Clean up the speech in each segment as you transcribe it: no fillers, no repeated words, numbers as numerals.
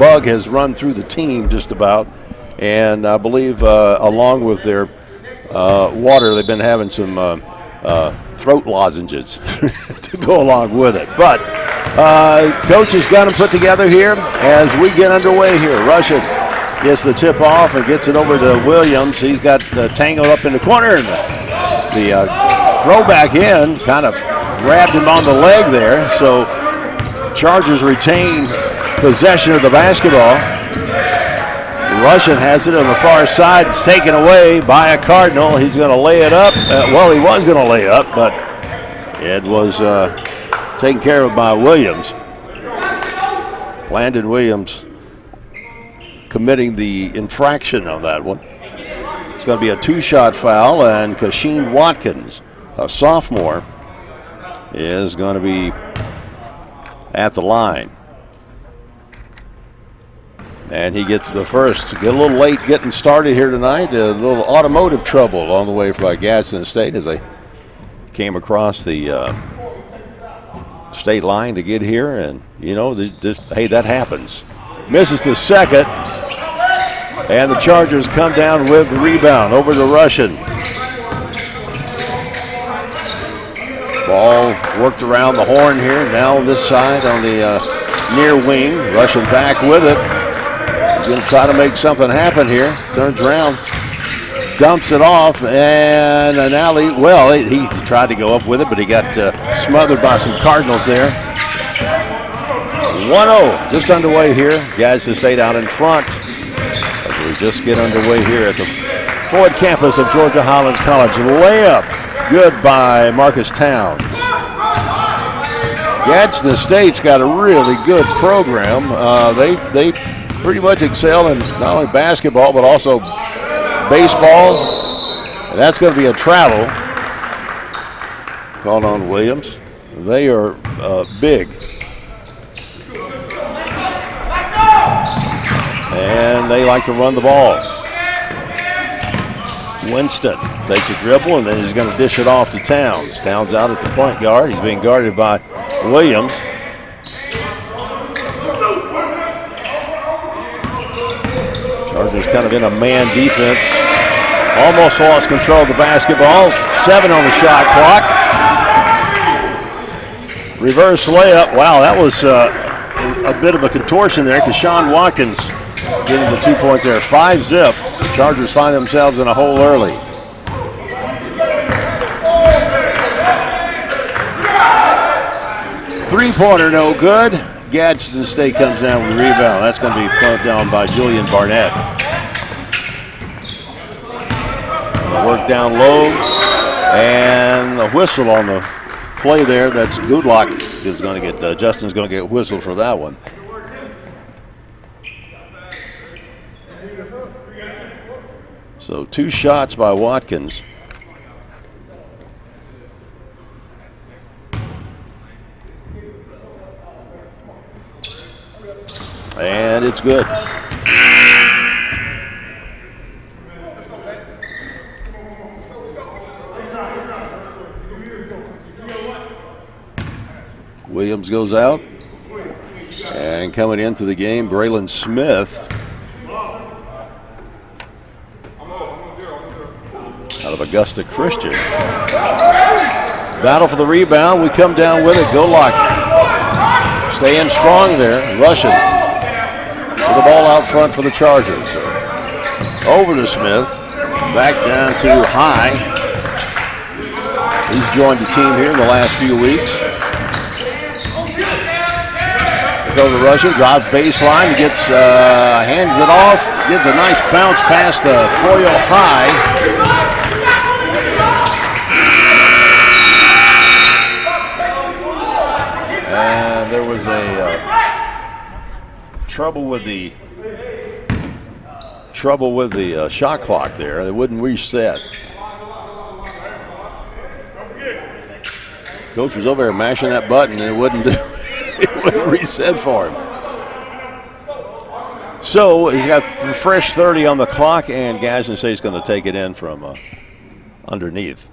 bug has run through the team just about. And I believe along with their water, they've been having some throat lozenges to go along with it. But coach has got them put together here as we get underway here. Russian gets the tip off and gets it over to Williams. He's got tangled up in the corner. And the throwback in kind of grabbed him on the leg there. So Chargers retain possession of the basketball. Russian has it on the far side. It's taken away by a Cardinal. He's going to lay it up. Well, he was going to lay it up, but it was taken care of by Williams. Landon Williams committing the infraction on that one. It's going to be a two-shot foul, and Kasheen Watkins, a sophomore, is going to be at the line. And he gets the first. Get a little late getting started here tonight. A little automotive trouble on the way by Gadsden State as they came across the state line to get here. And, you know, hey, that happens. Misses the second. And the Chargers come down with the rebound over the Russian. Ball worked around the horn here. Now on this side on the near wing. Russian back with it. He's going to try to make something happen here. Turns around, dumps it off, and an alley. Well, he tried to go up with it, but he got smothered by some Cardinals there. 1-0, just underway here. Gadsden State out in front as we just get underway here at the Floyd campus of Georgia Highlands College. Layup, good by Marcus Towns. Gadsden State's got a really good program. They pretty much excel in not only basketball but also baseball. And that's going to be a travel called on Williams. They are big. And they like to run the ball. Winston takes a dribble and then he's going to dish it off to Towns. Towns out at the point guard. He's being guarded by Williams. Chargers kind of in a man defense. Almost lost control of the basketball. 7 on the shot clock. Reverse layup. Wow, that was a bit of a contortion there. Kasheen Watkins getting the 2 points there. 5-zip. Chargers find themselves in a hole early. Three-pointer no good. Gadsden State comes down with the rebound. That's going to be put down by Julian Barnett. Work down low, and the whistle on the play there. That's Goodlock is going to get. Justin's going to get whistled for that one. So 2 shots by Watkins. And it's good. Williams goes out. And coming into the game, Braylon Smith. Out of Augusta Christian. Battle for the rebound. We come down with it. Goodlock staying strong there. Russian. With the ball out front for the Chargers. Over to Smith. Back down to High. He's joined the team here in the last few weeks. Go to Russian, drives baseline. He gets, hands it off. Gives a nice bounce past the foil High. And there was a trouble with the shot clock there. It wouldn't reset. Coach was over there mashing that button and it wouldn't do. It wouldn't reset for him. So he's got fresh 30 on the clock, and Gadsden State's going to take it in from underneath.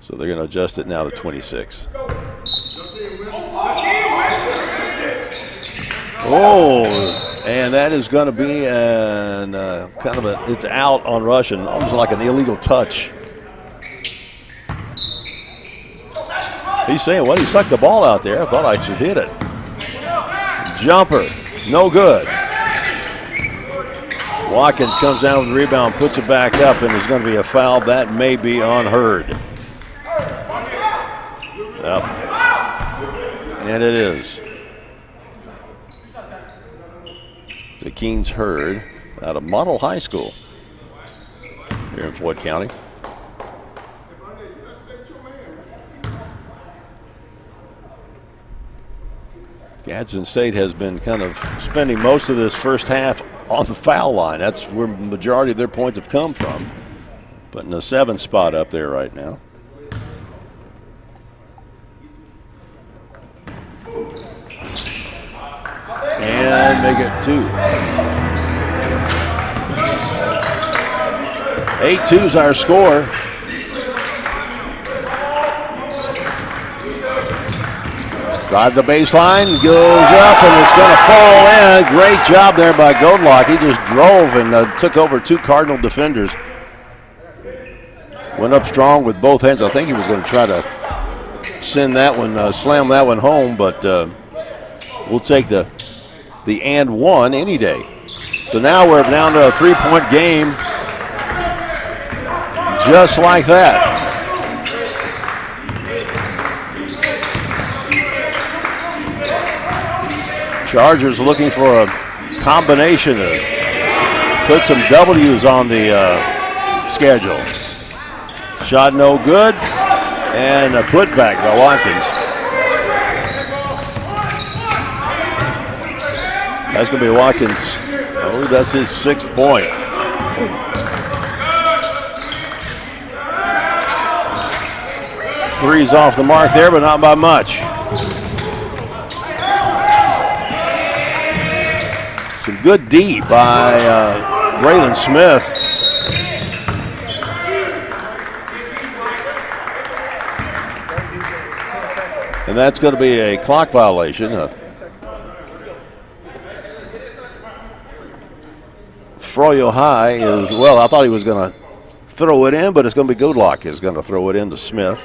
So they're going to adjust it now to 26. Oh, and that is going to be it's out on Russian, almost like an illegal touch. He's saying, well, he sucked the ball out there. I thought I should hit it. Jumper, no good. Watkins comes down with the rebound, puts it back up, and there's going to be a foul. That may be on Hurd. Yep. And it is. To Keen's Hurd out of Model High School here in Floyd County. Gadsden State has been kind of spending most of this first half on the foul line. That's where the majority of their points have come from. But in the 7th spot up there right now. And make it 2. 8-2's our score. Drive the baseline, goes up, and it's going to fall in. Great job there by Godlock. He just drove and took over 2 Cardinal defenders. Went up strong with both hands. I think he was going to try to send that one, slam that one home, but we'll take the and one any day. So now we're down to a 3-point game, just like that. Chargers looking for a combination to put some W's on the schedule. Shot no good, and a putback by Watkins. That's going to be Watkins. Oh, that's his 6th point. Three's off the mark there, but not by much. Some good D by Braylon Smith. And that's going to be a clock violation. Froyo High is, well, I thought he was going to throw it in, but it's going to be Goodlock is going to throw it into Smith.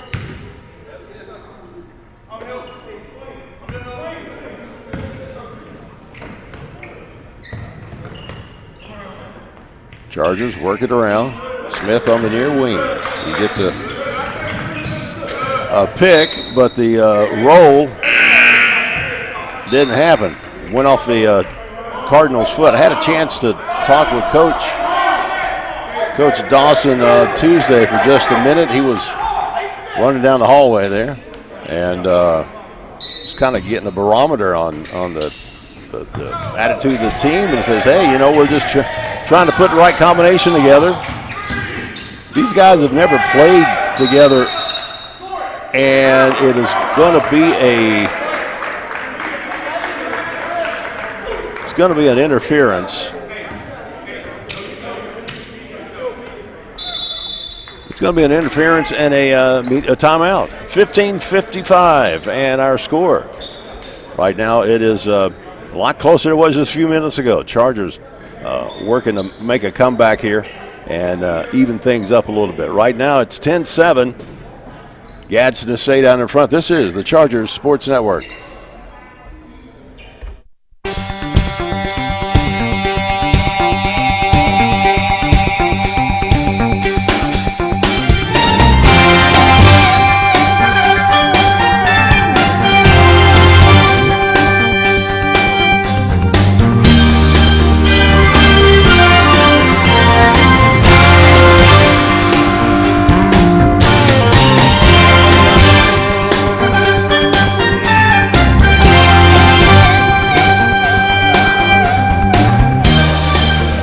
Chargers work it around. Smith on the near wing. He gets a pick, but the roll didn't happen. Went off the Cardinals' foot. I had a chance to talk with Coach Dawson Tuesday for just a minute. He was running down the hallway there and just kind of getting a barometer on the attitude of the team, and says, hey, you know, we're just trying to put the right combination together. These guys have never played together, and it is going to be an interference. It's going to be an interference and a timeout. 15:55, and our score. Right now it is a lot closer than it was just a few minutes ago. Chargers working to make a comeback here and even things up a little bit. Right now it's 10-7. Gadsden State down in front. This is the Chargers Sports Network.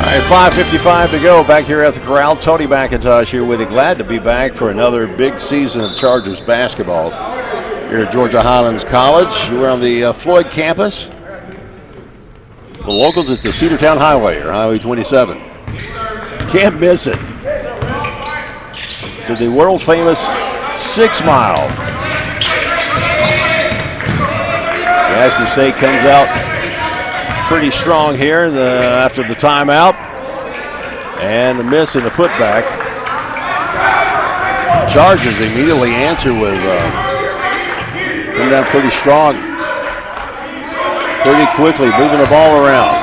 All right, 5:55 to go back here at the Corral. Tony McIntosh here with you. Glad to be back for another big season of Chargers basketball here at Georgia Highlands College. We're on the Floyd campus. For the locals, it's the Cedartown Highway, or Highway 27. Can't miss it. So the world famous 6 Mile. Gadsden State comes out pretty strong here after the timeout. And the miss and the putback. Chargers immediately answer with coming down pretty strong. Pretty quickly, moving the ball around.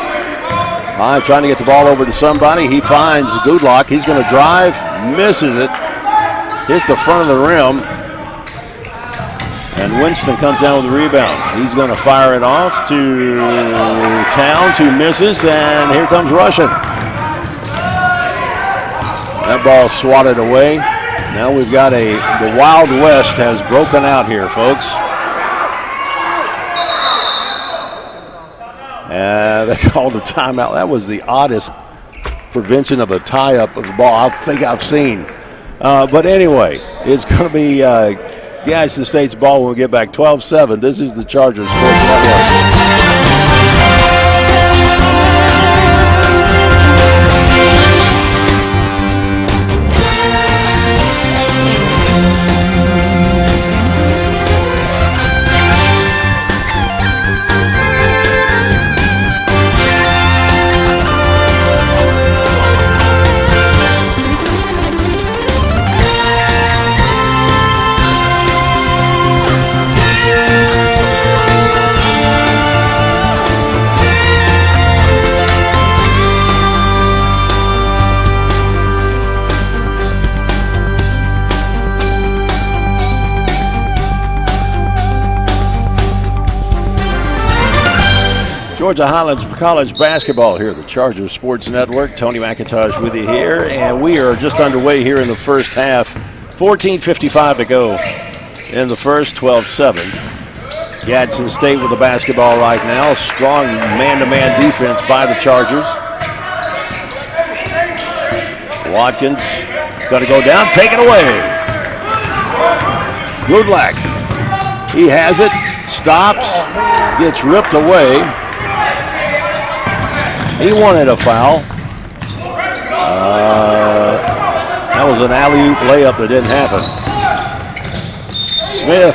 Trying to get the ball over to somebody. He finds Goodlock. He's going to drive, misses it, hits the front of the rim. And Winston comes down with the rebound. He's going to fire it off to Towns, who misses, and here comes Russian. That ball swatted away. Now we've got the Wild West has broken out here, folks. And they called a timeout. That was the oddest prevention of a tie-up of the ball I think I've seen. But anyway, it's going to be Gadsden State's ball when we get back. 12-7. This is the Chargers Sports Network. Georgia Highlands College basketball here, the Chargers Sports Network. Tony McIntosh with you here, and we are just underway here in the first half. 14:55 to go in the first, 12-7. Gadsden State with the basketball right now. Strong man-to-man defense by the Chargers. Watkins got to go down, take it away. Goodlack, he has it, stops, gets ripped away. He wanted a foul. That was an alley-oop layup that didn't happen. Smith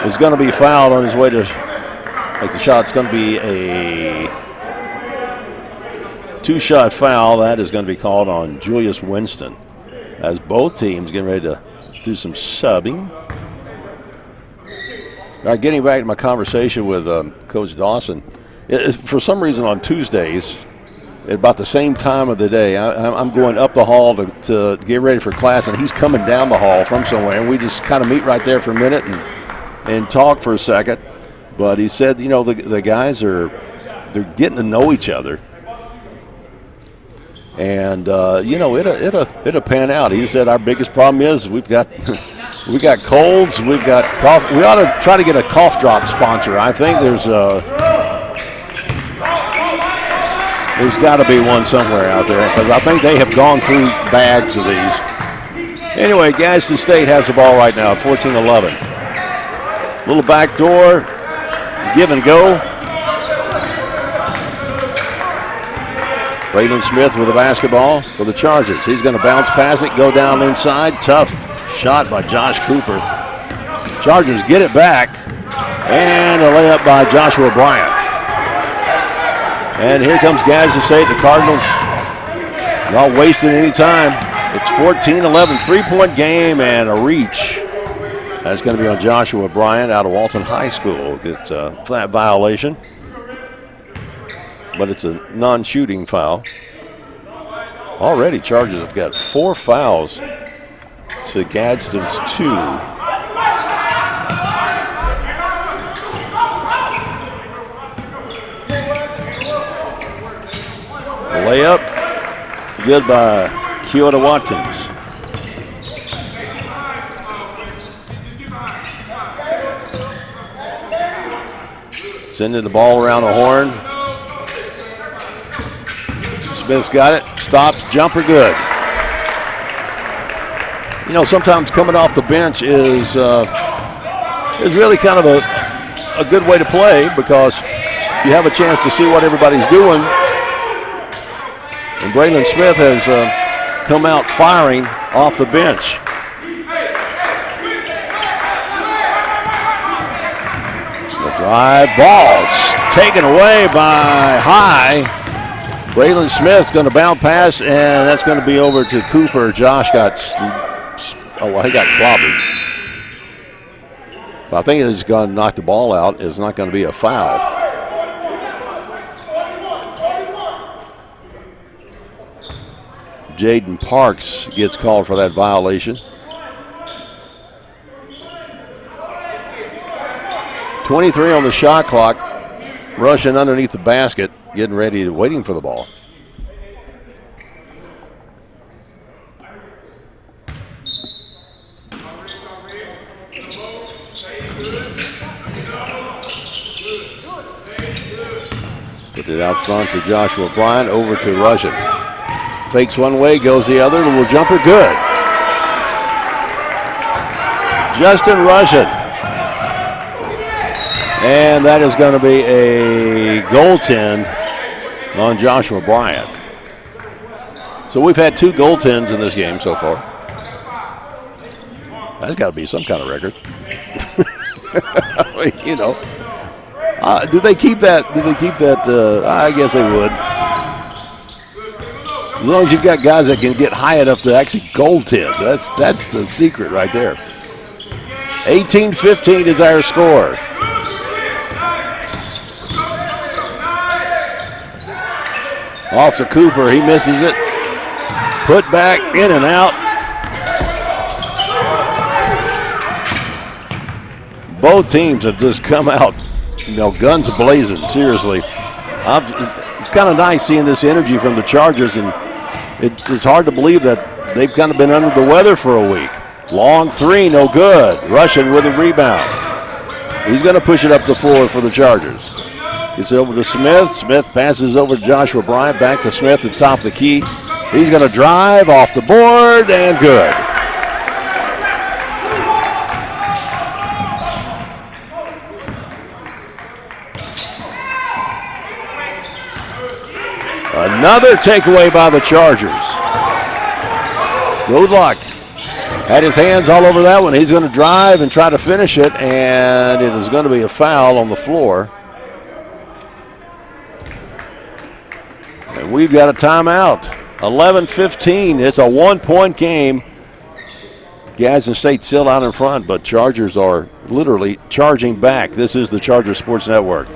is going to be fouled on his way to make the shot. It's going to be a two-shot foul. That is going to be called on Julius Winston, as both teams getting ready to do some subbing. All right, getting back to my conversation with Coach Dawson. For some reason on Tuesdays, at about the same time of the day, I'm going up the hall to get ready for class, and he's coming down the hall from somewhere, and we just kind of meet right there for a minute and talk for a second. But he said, you know, the guys they're getting to know each other, and you know, it'll pan out. He said our biggest problem is we got colds, we've got cough. We ought to try to get a cough drop sponsor. I think there's got to be one somewhere out there, because I think they have gone through bags of these. Anyway, Gadsden State has the ball right now at 14-11. Little back door, give and go. Braden Smith with the basketball for the Chargers. He's going to bounce pass it, go down inside. Tough shot by Josh Cooper. Chargers get it back, and a layup by Joshua Bryant. And here comes Gadsden State. The Cardinals not wasting any time. It's 14-11, three-point game and a reach. That's going to be on Joshua Bryant out of Walton High School. It's a flat violation, but it's a non-shooting foul. Already Chargers have got 4 fouls to Gadsden's 2. Layup, good by Keota Watkins. Sending the ball around the horn. Smith's got it, stops, jumper good. You know, sometimes coming off the bench is really kind of a good way to play, because you have a chance to see what everybody's doing. And Braylon Smith has come out firing off the bench. The drive ball taken away by High. Braylon Smith's going to bounce pass, and that's going to be over to Cooper. Josh got, he got clobbered. But I think it is going to knock the ball out. It's not going to be a foul. Jaden Parks gets called for that violation. 23 on the shot clock. Rushing underneath the basket, getting ready, waiting for the ball. Put it out front to Joshua Bryant, over to Russian. Fakes one way, goes the other, little jumper, good. Justin Russian. And that is going to be a goaltend on Joshua Bryant. So we've had 2 goaltends in this game so far. That's got to be some kind of record. I mean, you know. Do they keep that? I guess they would. As long as you've got guys that can get high enough to actually goaltend. That's the secret right there. 18-15 is our score. Off to Cooper, he misses it. Put back, in and out. Both teams have just come out, guns blazing, seriously. It's kind of nice seeing this energy from the Chargers, and it's hard to believe that they've kind of been under the weather for a week. Long 3, no good. Russian with a rebound. He's going to push it up the floor for the Chargers. Gets it over to Smith. Smith passes over to Joshua Bryant. Back to Smith at the top of the key. He's going to drive off the board, and good. Another takeaway by the Chargers. Good luck. Had his hands all over that one. He's going to drive and try to finish it, and it is going to be a foul on the floor. And we've got a timeout. 11-15. It's a 1-point game. Gadsden State still out in front, but Chargers are literally charging back. This is the Chargers Sports Network.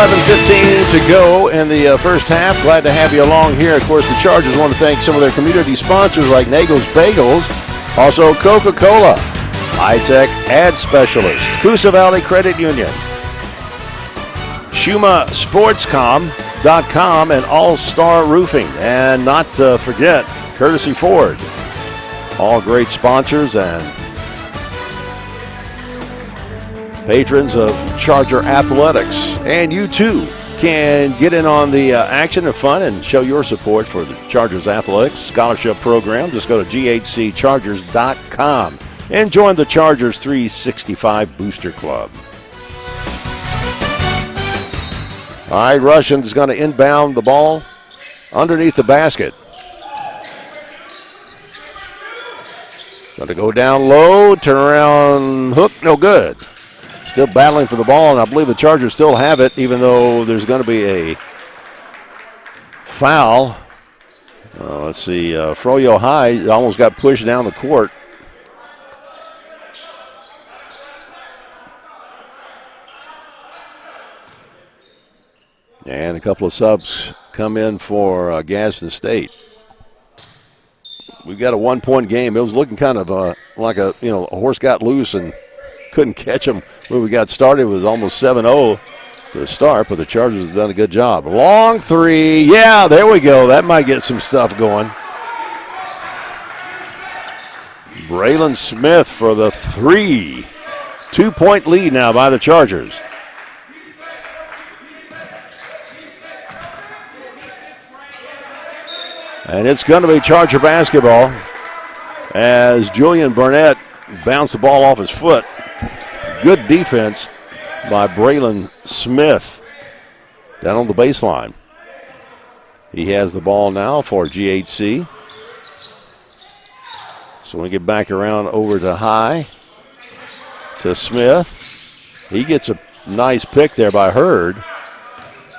11:15 to go in the first half. Glad to have you along here. Of course, the Chargers want to thank some of their community sponsors like Nagel's Bagels, also Coca-Cola, High-Tech Ad Specialist, Coosa Valley Credit Union, SchumaSportsCom.com, and All-Star Roofing. And not to forget, Courtesy Ford. All great sponsors and patrons of Charger Athletics. And you too can get in on the action and fun and show your support for the Chargers Athletics Scholarship Program. Just go to GHCChargers.com and join the Chargers 365 Booster Club. All right, Russian is going to inbound the ball underneath the basket. Going to go down low, turn around, hook, no good. Still battling for the ball, and I believe the Chargers still have it, even though there's going to be a foul. Let's see, Froyo High almost got pushed down the court. And a couple of subs come in for Gadsden State. We've got a 1-point game. It was looking kind of like a horse got loose and couldn't catch him when we got started. It was almost 7-0. to start, but the Chargers have done a good job. Long three. Yeah, there we go. That might get some stuff going. Braylon Smith for the three. 2-point lead now by the Chargers. And it's going to be Charger basketball as Julian Burnett bounced the ball off his foot. Good defense by Braylon Smith down on the baseline. He has the ball now for GHC. So we get back around over to High, to Smith. He gets a nice pick there by Hurd.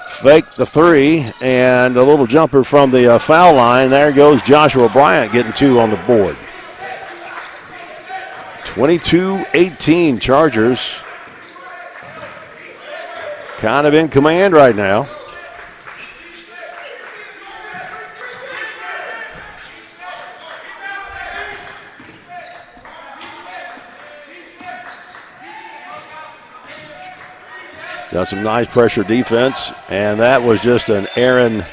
Fake the three, and a little jumper from the foul line. There goes Joshua Bryant getting two on the board. 22-18 Chargers. Kind of in command right now. Got some nice pressure defense, and that was just an errant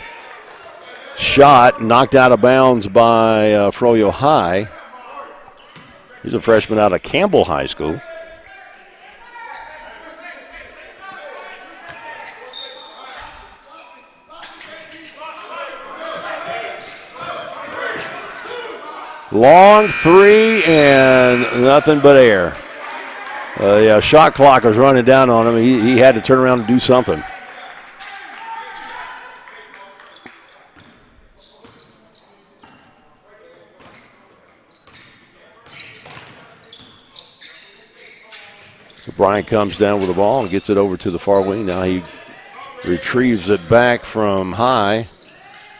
shot knocked out of bounds by Froyo High. He's a freshman out of Campbell High School. Long three and nothing but air. The shot clock was running down on him. He had to turn around and do something. So Bryant comes down with the ball and gets it over to the far wing. Now he retrieves it back from High.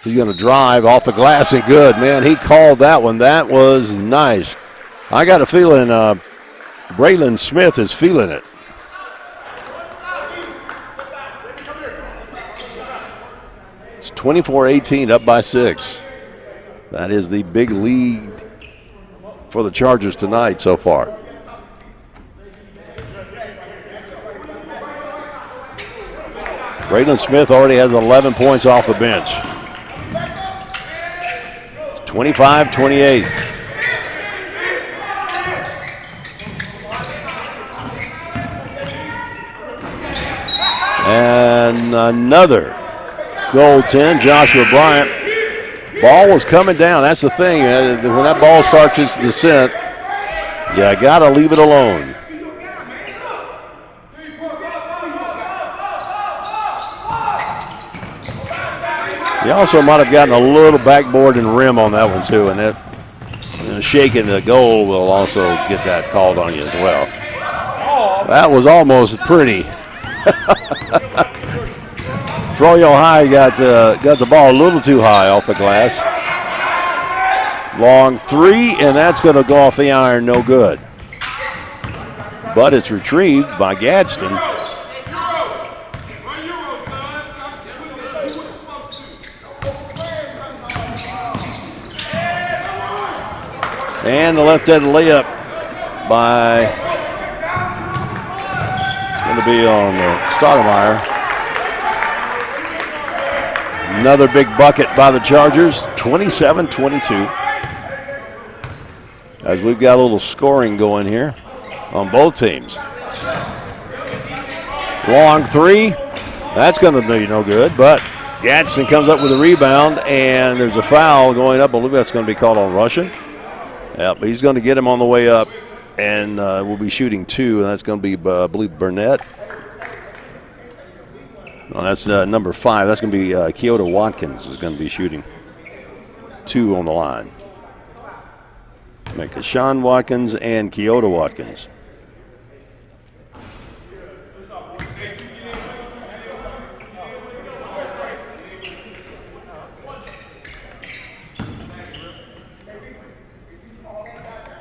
He's going to drive off the glass and good. Man, he called that one. That was nice. I got a feeling Braylon Smith is feeling it. It's 24-18, up by 6. That is the big lead for the Chargers tonight so far. Braylon Smith already has 11 points off the bench. 25-28. And another goaltend, Joshua Bryant. Ball was coming down. That's the thing. When that ball starts its descent, you got to leave it alone. He also might have gotten a little backboard and rim on that one, too. And that shaking the goal will also get that called on you as well. That was almost pretty. Froyo High got the ball a little too high off the glass. Long three, and that's going to go off the iron, no good. But it's retrieved by Gadsden. And the left-handed layup by, it's going to be on Stoudemire. Another big bucket by the Chargers, 27-22. As we've got a little scoring going here on both teams. Long three, that's going to be no good, but Gadsden comes up with a rebound, and there's a foul going up. I believe that's going to be called on Russian. Yep, he's going to get him on the way up, and we'll be shooting two, and that's going to be, I believe, Burnett. No, that's number 5. That's going to be Kyoto Watkins is going to be shooting two on the line. Make it Sean Watkins and Kyoto Watkins.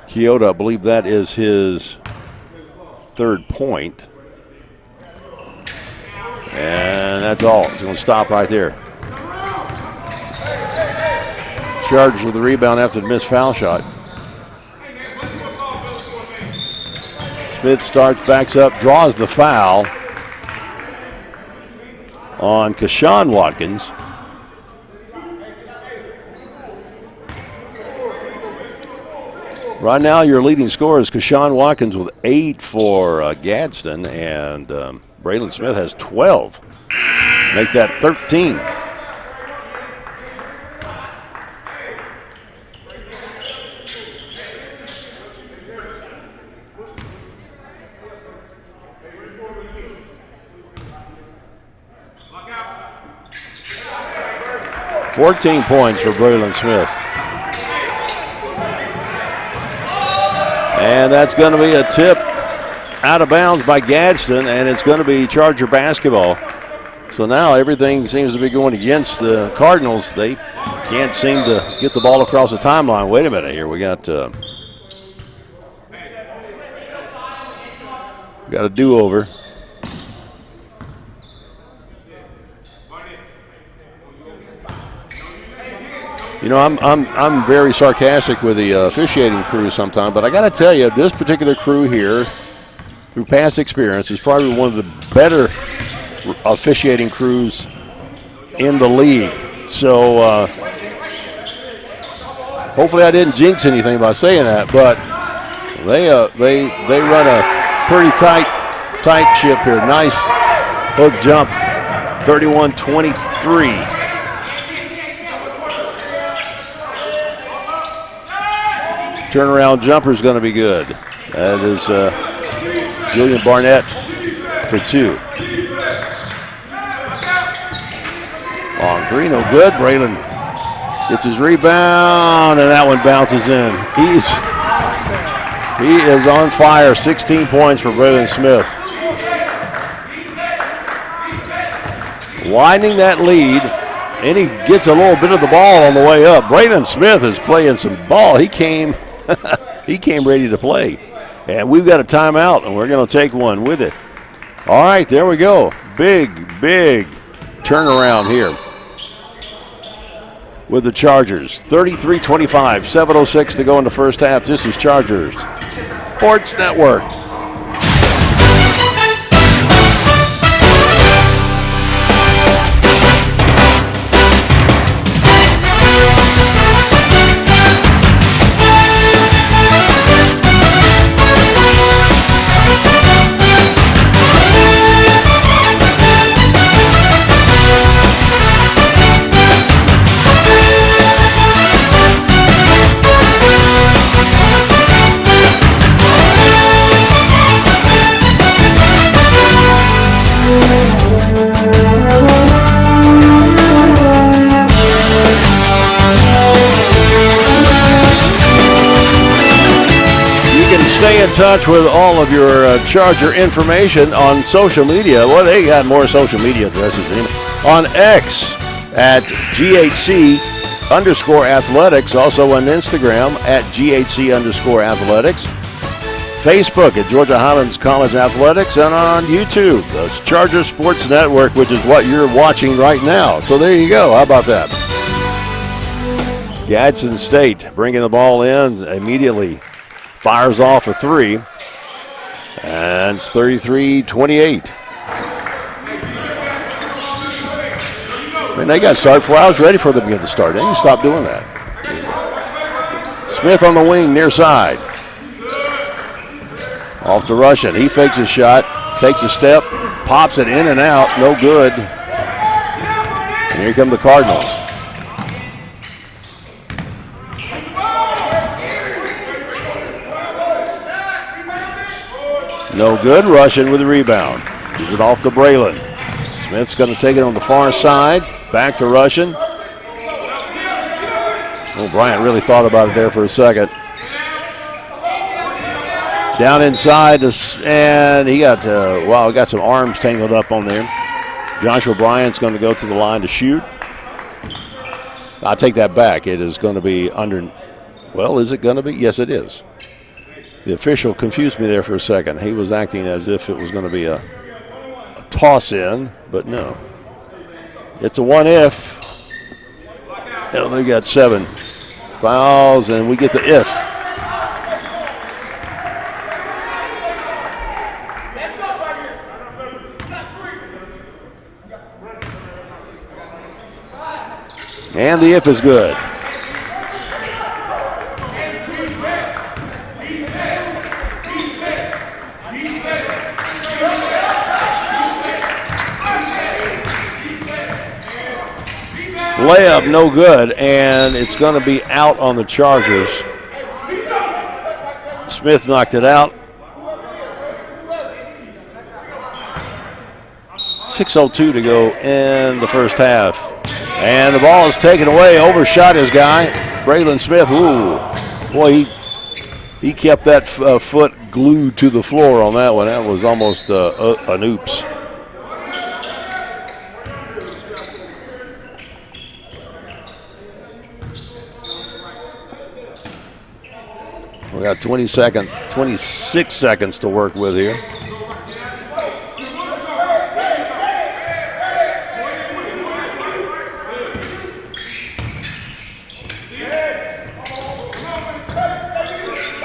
Kyoto, I believe that is his third point. And that's all. It's going to stop right there. Chargers with the rebound after the missed foul shot. Smith starts, backs up, draws the foul. on Kashawn Watkins. Right now, your leading scorer is Kashawn Watkins with 8 for Gadsden, and Braylon Smith has 12. Make that 13. $14 points for Braylon Smith. And that's going to be a tip out of bounds by Gadsden, and it's going to be Charger basketball. So now everything seems to be going against the Cardinals. They can't seem to get the ball across the timeline. Wait a minute here. We got a do-over. You know, I'm very sarcastic with the officiating crew sometimes, but I got to tell you, this particular crew here, through past experience, is probably one of the better officiating crews in the league. So hopefully I didn't jinx anything by saying that, but they run a pretty tight ship here. Nice hook jump, 31-23. Turnaround jumper is going to be good. That is Julian Barnett for 2. On 3, no good. Braylon gets his rebound, and that one bounces in. He is on fire. 16 points for Braylon Smith. Widening that lead, and he gets a little bit of the ball on the way up. Braylon Smith is playing some ball. He came ready to play. And we've got a timeout, and we're going to take one with it. All right, there we go. Big turnaround here with the Chargers. 33-25, 7:06 to go in the first half. This is Chargers Sports Network. Stay in touch with all of your Charger information on social media. Well, they got more social media addresses than on X at GHC_athletics. Also on Instagram at GHC_athletics. Facebook at Georgia Highlands College Athletics. And on YouTube, the Charger Sports Network, which is what you're watching right now. So there you go. How about that? Gadsden State bringing the ball in immediately. Fires off a 3, and it's 33-28. Man, they got started 4 hours ready for them to get the start. They need to stop doing that. Smith on the wing, near side. Off to Russian. He fakes a shot, takes a step, pops it in and out. No good. And here come the Cardinals. No good. Russian with the rebound. Gives it off to Braylon. Smith's going to take it on the far side. Back to Russian. Oh, Bryant really thought about it there for a second. Down inside, and he got, got some arms tangled up on there. Joshua Bryant's going to go to the line to shoot. I'll take that back. It is going to be under, well, is it going to be? Yes, it is. The official confused me there for a second. He was acting as if it was going to be a toss-in, but no. It's a one-if. And they've got 7 fouls, and we get the if. And the if is good. Layup no good, and it's going to be out on the Chargers. Smith knocked it out. 6:02 to go in the first half. And the ball is taken away, overshot his guy, Braylon Smith. Ooh, boy, he kept that foot glued to the floor on that one. That was almost an oops. We got 26 seconds to work with here.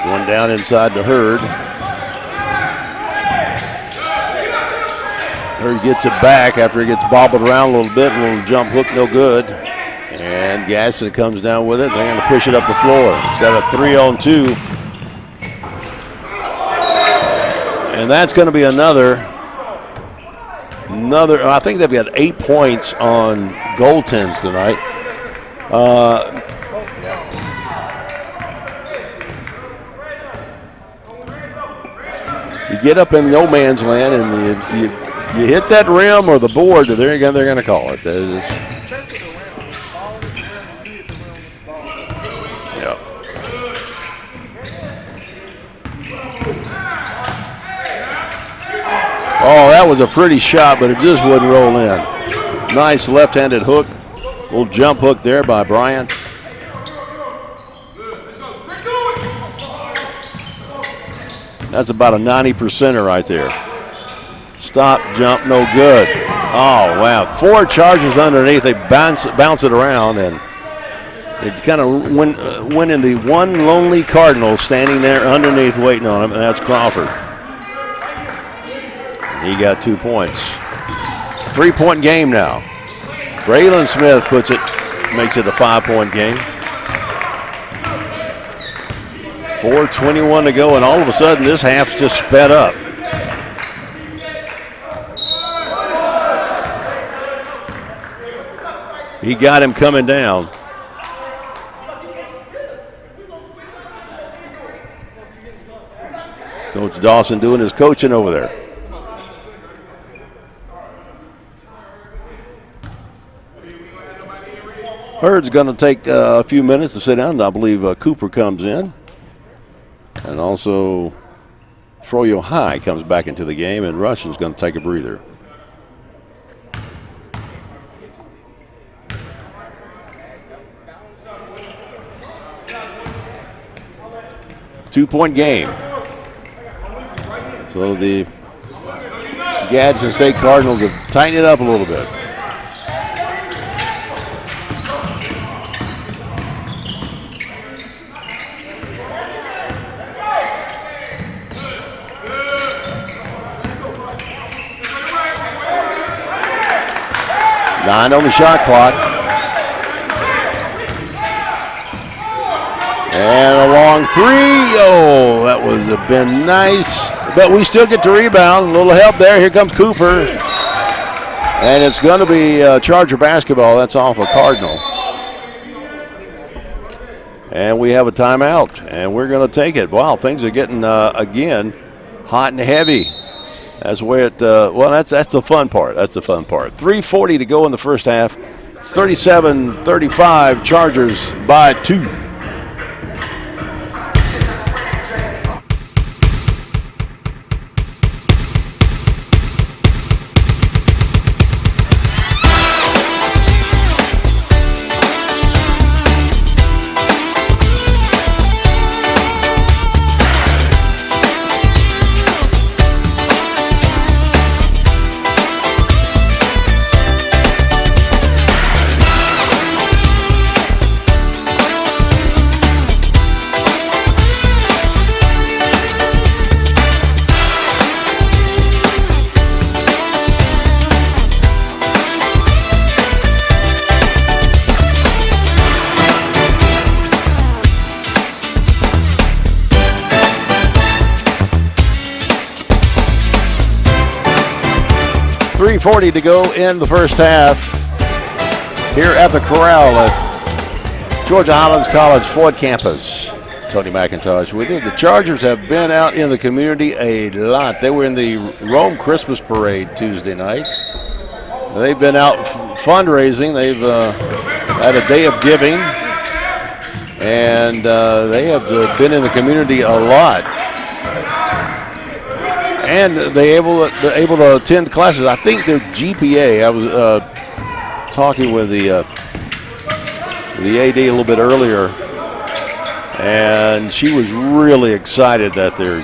One down inside to Hurd. Hurd gets it back after he gets bobbled around a little bit. A little jump hook, no good. And Gadsden comes down with it. They're going to push it up the floor. He's got a 3-on-2. And that's going to be another. I think they've got 8 points on goaltends tonight. You get up in no man's land and you hit that rim or the board, they're going to call it. Yeah. Oh, that was a pretty shot, but it just wouldn't roll in. Nice left-handed hook. Little jump hook there by Bryant. That's about a 90%er right there. Stop, jump, no good. Oh, wow. 4 Chargers underneath. They bounce it around, and they kind of went in the one lonely Cardinal standing there underneath waiting on him, and that's Crawford. He got 2 points. It's a 3-point game now. Braylon Smith makes it a 5-point game. 4:21 to go, and all of a sudden this half's just sped up. He got him coming down. Coach Dawson doing his coaching over there. Hurd's going to take a few minutes to sit down, and I believe Cooper comes in. And also, Froyo High comes back into the game, and Russian's going to take a breather. Two-point game. So the Gadsden State Cardinals have tightened it up a little bit. Nine on the shot clock. And a long three. Oh, that was been nice. But we still get to rebound. A little help there. Here comes Cooper. And it's going to be Charger basketball. That's off a Cardinal. And we have a timeout. And we're going to take it. Wow, things are getting, again, hot and heavy. That's where it, that's the fun part. That's the fun part. 3:40 to go in the first half. It's 37-35, Chargers by 2. 3:40 to go in the first half here at the Corral at Georgia Highlands College Floyd campus. Tony McIntosh with you. The Chargers have been out in the community a lot. They were in the Rome Christmas Parade Tuesday night. They've been out fundraising. They've had a day of giving, and they have been in the community a lot. And they're able to attend classes. I think their GPA. I was talking with the AD a little bit earlier, and she was really excited that their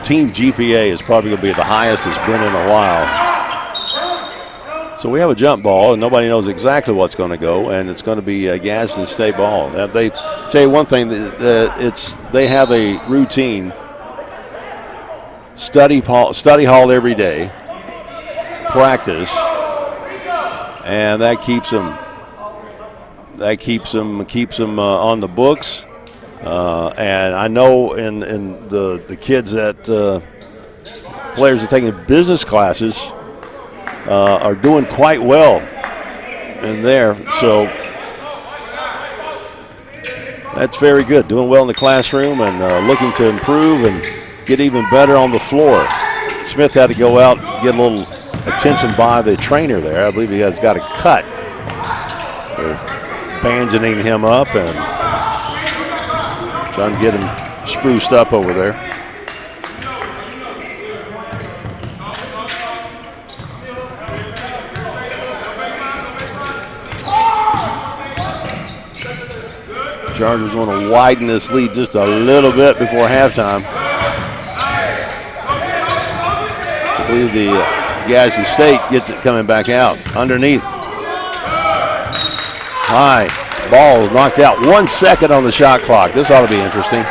team GPA is probably going to be the highest it's been in a while. So we have a jump ball, and nobody knows exactly what's going to go, and it's going to be a Gadsden State ball. They tell you one thing: they have a routine study hall every day, practice, and that keeps them on the books. And I know in the kids that players are taking business classes are doing quite well in there. So that's very good. Doing well in the classroom and looking to improve and get even better on the floor. Smith had to go out and get a little attention by the trainer there. I believe he has got a cut. They're bandaging him up and trying to get him spruced up over there. Chargers want to widen this lead just a little bit before halftime. I believe the Gadsden State gets it coming back out underneath. High ball knocked out. 1 second on the shot clock. This ought to be interesting.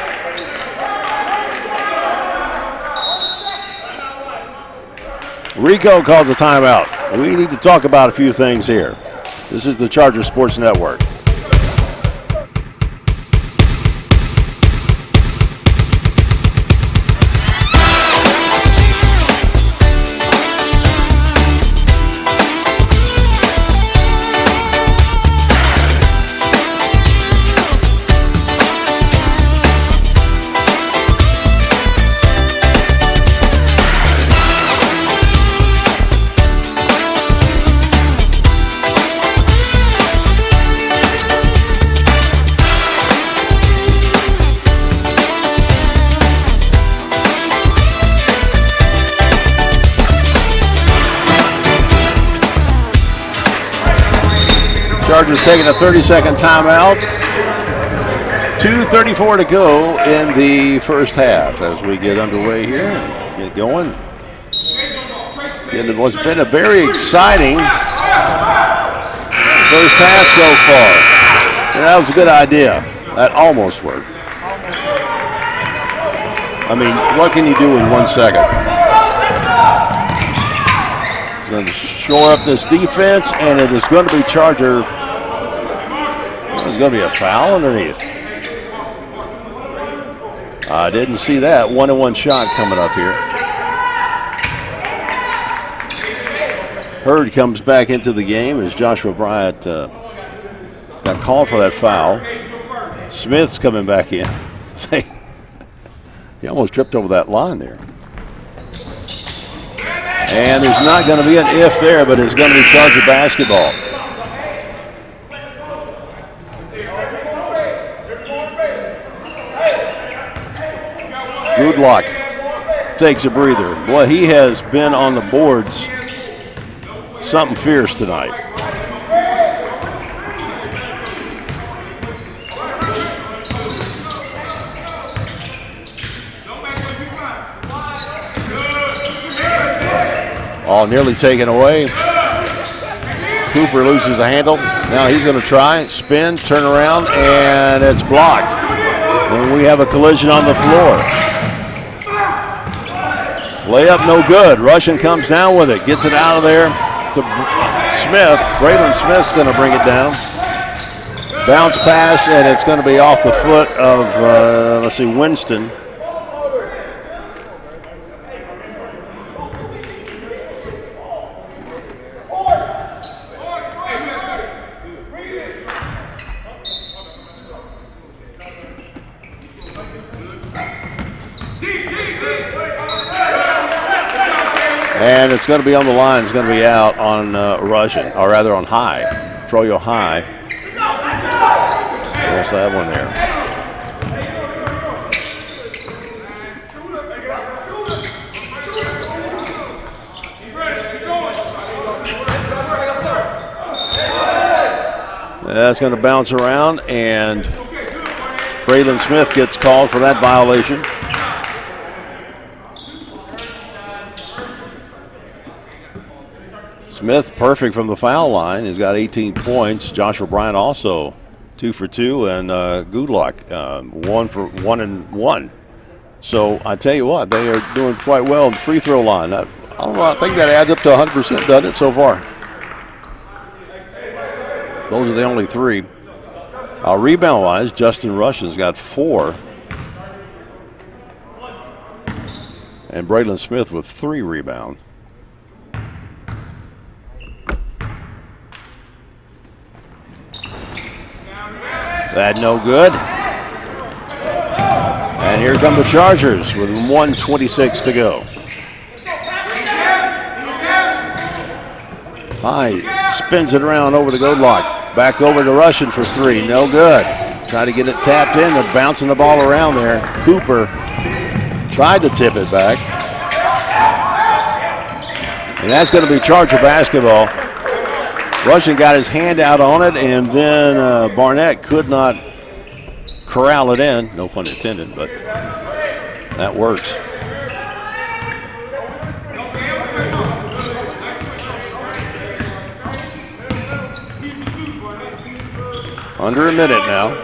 Rico calls a timeout. We need to talk about a few things here. This is the Charger Sports Network. Chargers taking a 30-second timeout. 2:34 to go in the first half as we get underway here and get going. It was been a very exciting first half so far. And that was a good idea. That almost worked. I mean, what can you do with 1 second? It's going to shore up this defense, and it is going to be Charger. There's going to be a foul underneath. I didn't see that. 1-on-1 shot coming up here. Hurd comes back into the game as Joshua Bryant got called for that foul. Smith's coming back in. He almost tripped over that line there. And there's not going to be an if there, but it's going to be Charger basketball. Goodluck takes a breather. Boy, he has been on the boards something fierce tonight. All nearly taken away. Cooper loses a handle. Now he's going to try, spin, turn around, and it's blocked. And we have a collision on the floor. Layup no good. Russian comes down with it, gets it out of there to Smith. Braylon Smith's going to bring it down. Bounce pass, and it's going to be off the foot of, Winston. And it's going to be on the line. It's going to be out on Russian, or rather on high. Froyo high. What's that one there? That's going to bounce around, and Braylon Smith gets called for that violation. Smith perfect from the foul line. He's got 18 points. Joshua Bryant also 2 for 2, and Goodluck 1 for 1 and 1. So I tell you what, they are doing quite well in the free throw line. I don't know. I think that adds up to 100%, doesn't it, so far? Those are the only 3. Rebound-wise, Justin Russian's got 4. And Braylon Smith with 3 rebounds. That no good. And here come the Chargers with 1:26 to go. High spins it around over to Goodluck. Back over to Russian for 3. No good. Trying to get it tapped in. They're bouncing the ball around there. Cooper tried to tip it back. And that's going to be Charger basketball. Russian got his hand out on it, and then Barnett could not corral it in. No pun intended, but that works. Under a minute now.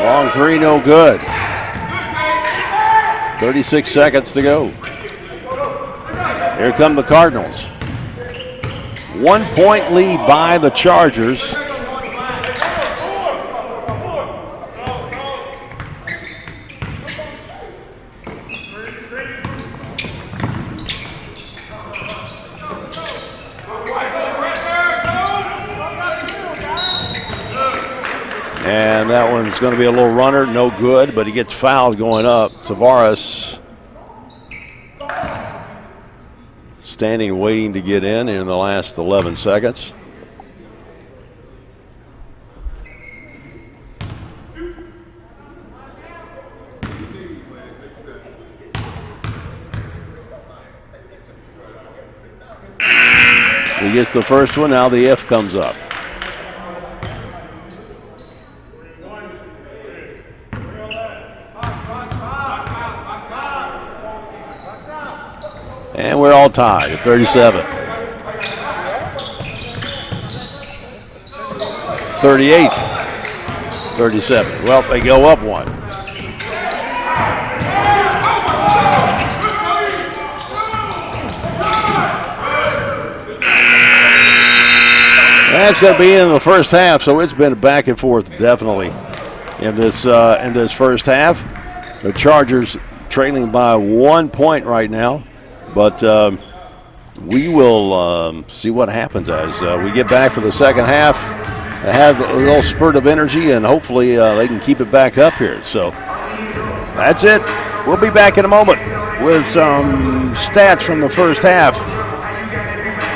Long 3, no good. 36 seconds to go. Here come the Cardinals. 1 point lead by the Chargers. And that one's going to be a little runner, no good, but he gets fouled going up. Tavares standing, waiting to get in the last 11 seconds. He gets the first one, now the if comes up. And we're all tied at 37. 38. 37. Well, they go up 1. That's going to be in the first half, so it's been back and forth definitely in this first half. The Chargers trailing by 1 point right now. But we will see what happens as we get back for the second half. They have a little spurt of energy, and hopefully they can keep it back up here. So that's it. We'll be back in a moment with some stats from the first half.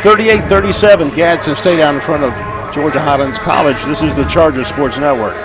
38-37, Gadsden stay down in front of Georgia Highlands College. This is the Charger Sports Network.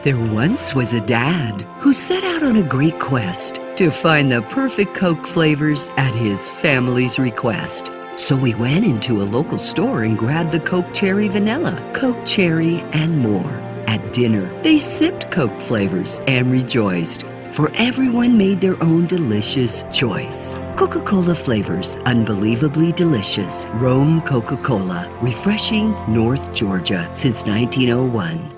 There once was a dad who set out on a great quest to find the perfect Coke flavors at his family's request. So he went into a local store and grabbed the Coke Cherry Vanilla, Coke Cherry, and more. At dinner, they sipped Coke flavors and rejoiced, for everyone made their own delicious choice. Coca-Cola flavors, unbelievably delicious. Rome Coca-Cola, refreshing North Georgia since 1901.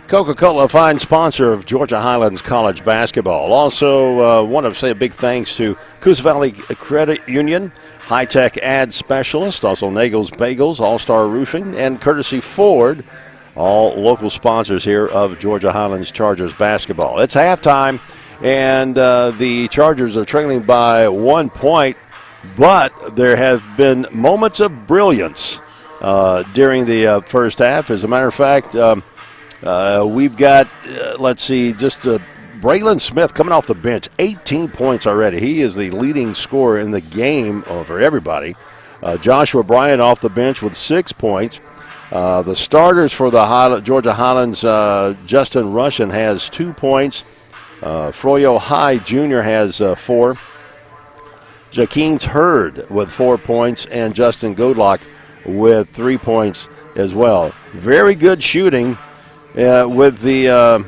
Coca-Cola, a fine sponsor of Georgia Highlands College basketball. Also, want to say a big thanks to Coosa Valley Credit Union, High-Tech Ad Specialist, also Nagel's Bagels, All-Star Roofing, and Courtesy Ford, all local sponsors here of Georgia Highlands Chargers basketball. It's halftime, and the Chargers are trailing by 1 point, but there have been moments of brilliance during the first half. As a matter of fact, we've got, Braylon Smith coming off the bench, 18 points already. He is the leading scorer in the game for everybody. Joshua Bryant off the bench with 6 points. The starters for the Georgia Highlands, Justin Rushin has 2 points. Froyo High Jr. has 4. Jakeens Hurd with 4 points, and Justin Godlock with 3 points as well. Very good shooting with the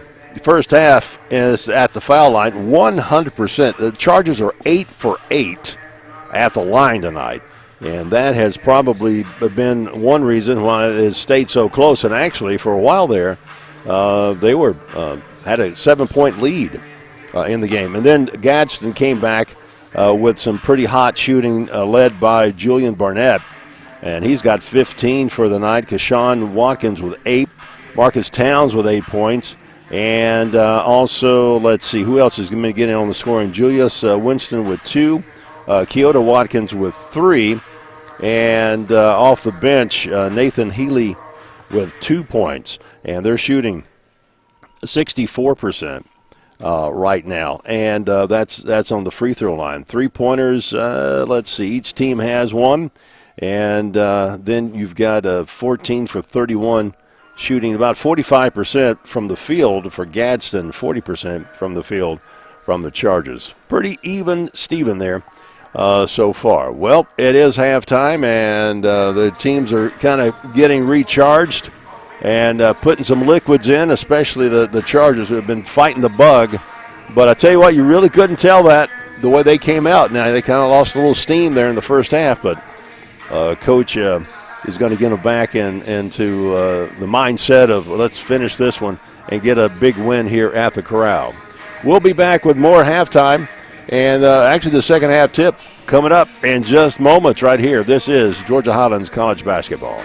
first half is at the foul line, 100%. The Chargers are 8 for 8 at the line tonight. And that has probably been one reason why it has stayed so close. And actually, for a while there, they had a 7-point lead in the game. And then Gadsden came back with some pretty hot shooting led by Julian Barnett. And he's got 15 for the night. Kashawn Watkins with 8. Marcus Towns with 8 points. And also, let's see, who else is going to get in on the scoring? Julius Winston with 2. Keota Watkins with 3. And off the bench, Nathan Healy with 2 points. And they're shooting 64% right now. And that's on the free throw line. 3-pointers, let's see, each team has 1. And then you've got 14 for 31 shooting, about 45% from the field for Gadsden, 40% from the field from the Chargers. Pretty even Steven there so far. Well, it is halftime, and the teams are kind of getting recharged and putting some liquids in, especially the Chargers, who have been fighting the bug. But I tell you what, you really couldn't tell that the way they came out. Now, they kind of lost a little steam there in the first half, but Coach is going to get them back into the mindset of let's finish this one and get a big win here at the Corral. We'll be back with more halftime, and actually the second half tip coming up in just moments right here. This is Georgia Highlands College basketball.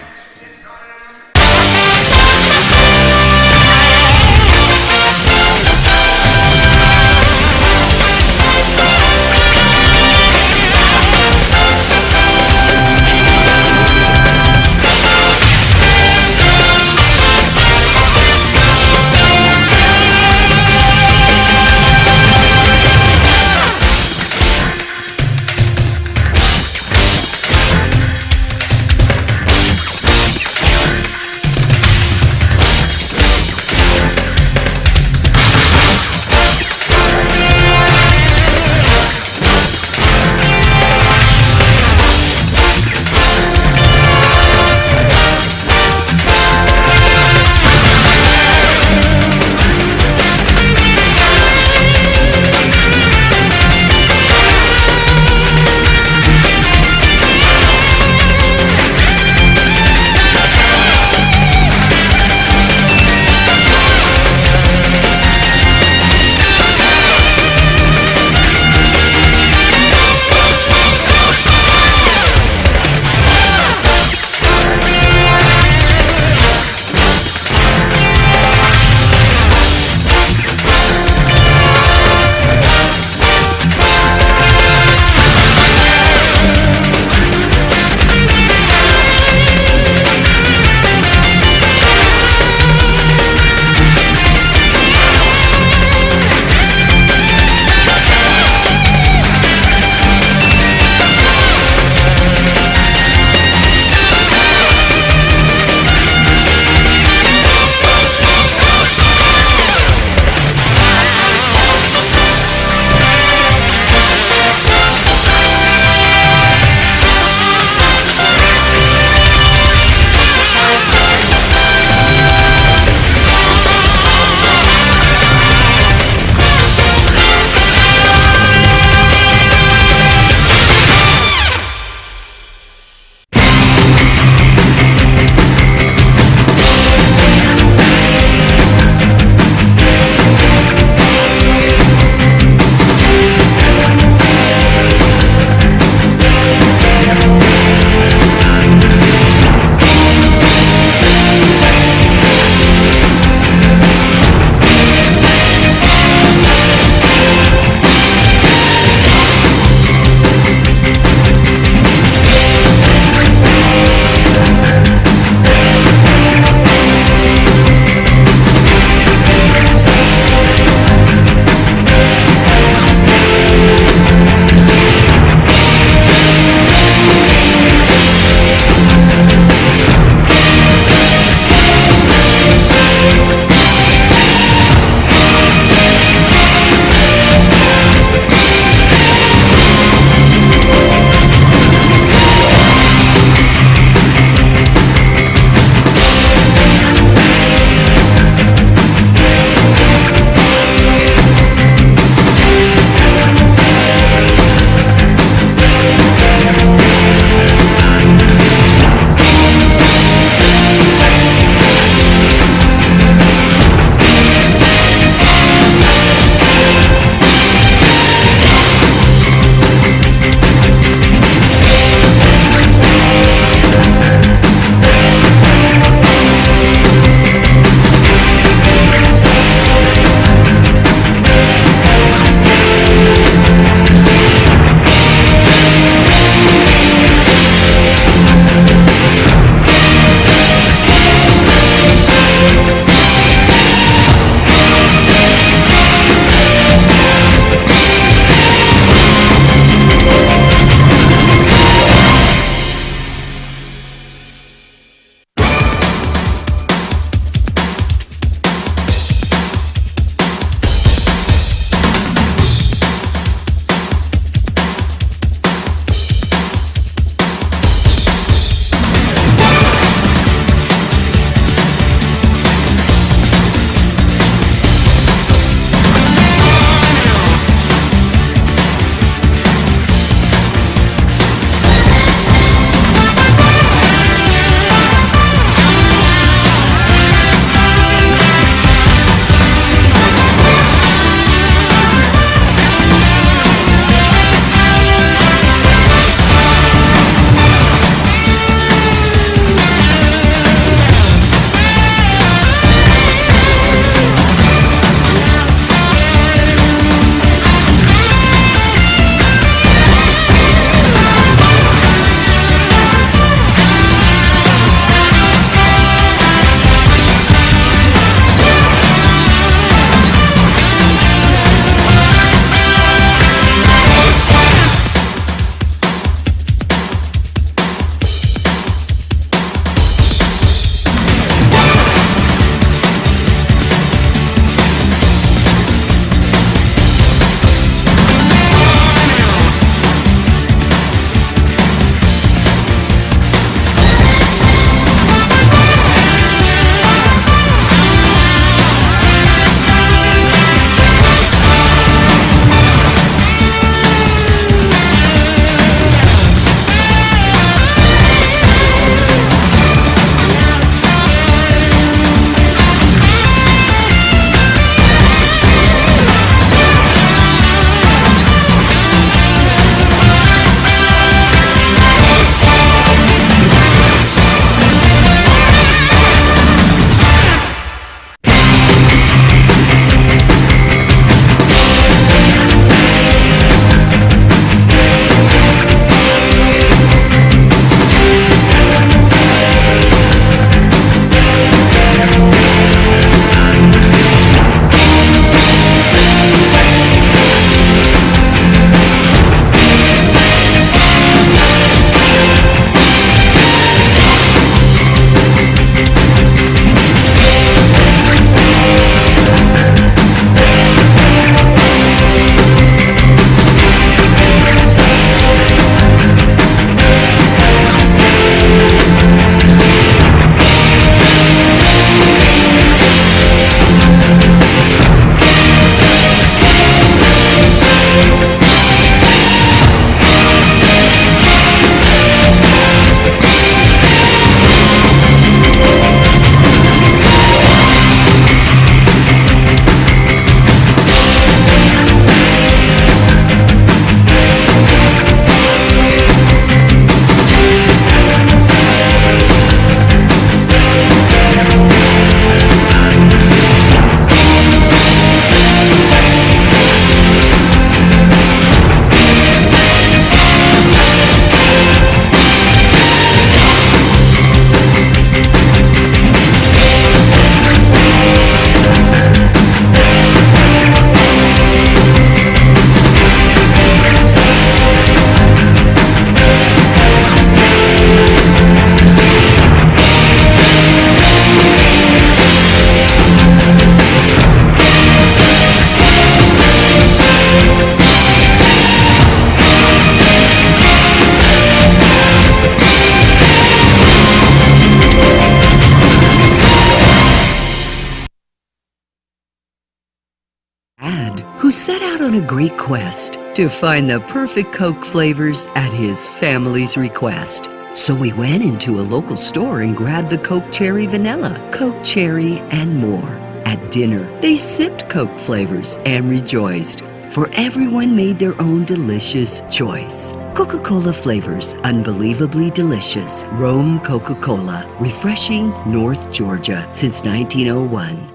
who set out on a great quest to find the perfect Coke flavors at his family's request. So we went into a local store and grabbed the Coke Cherry Vanilla, Coke Cherry, and more. At dinner, they sipped Coke flavors and rejoiced, for everyone made their own delicious choice. Coca-Cola flavors, unbelievably delicious. Rome Coca-Cola, refreshing North Georgia since 1901.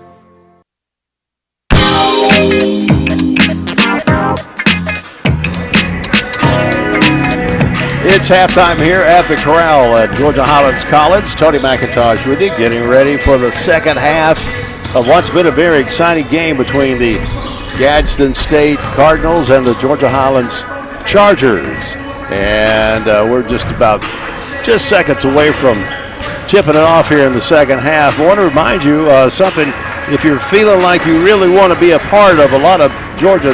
It's halftime here at the Corral at Georgia Highlands College. Tony McIntosh with you, getting ready for the second half of what's been a very exciting game between the Gadsden State Cardinals and the Georgia Highlands Chargers. And we're just seconds away from tipping it off here in the second half. I want to remind you something. If you're feeling like you really want to be a part of a lot of Georgia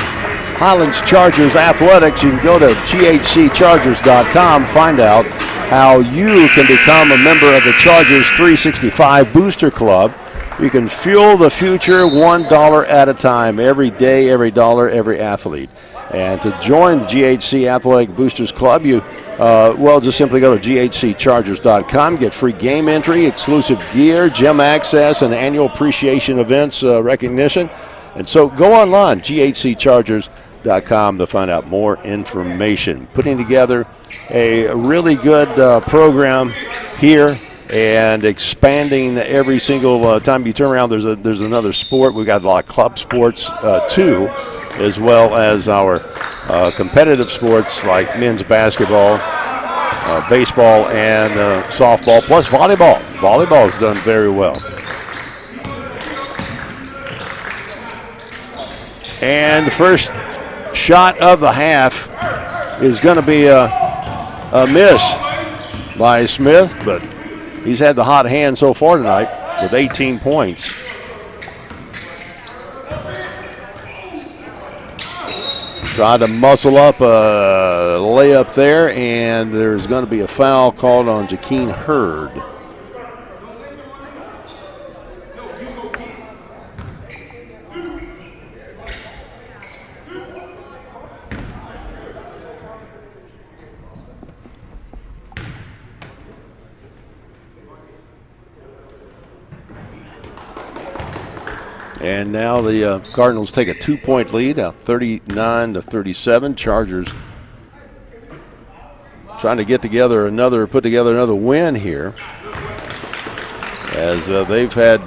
Highlands Chargers athletics, you can go to GHCChargers.com, find out how you can become a member of the Chargers 365 Booster Club. You can fuel the future $1 at a time, every day, every dollar, every athlete. And to join the GHC Athletic Boosters Club, you just simply go to GHCChargers.com, get free game entry, exclusive gear, gym access, and annual appreciation events recognition. And so go online, GHCChargers.com, to find out more information. Putting together a really good program here and expanding every single time you turn around. There's another sport. We've got a lot of club sports too, as well as our competitive sports like men's basketball, baseball, and softball, plus volleyball. Volleyball's done very well. And the first shot of the half is going to be a miss by Smith, but he's had the hot hand so far tonight with 18 points. Tried to muscle up a layup there, and there's going to be a foul called on Jakeen Hurd. And now the Cardinals take a 2-point lead, out 39-37. Chargers trying to put together another win here, as they've had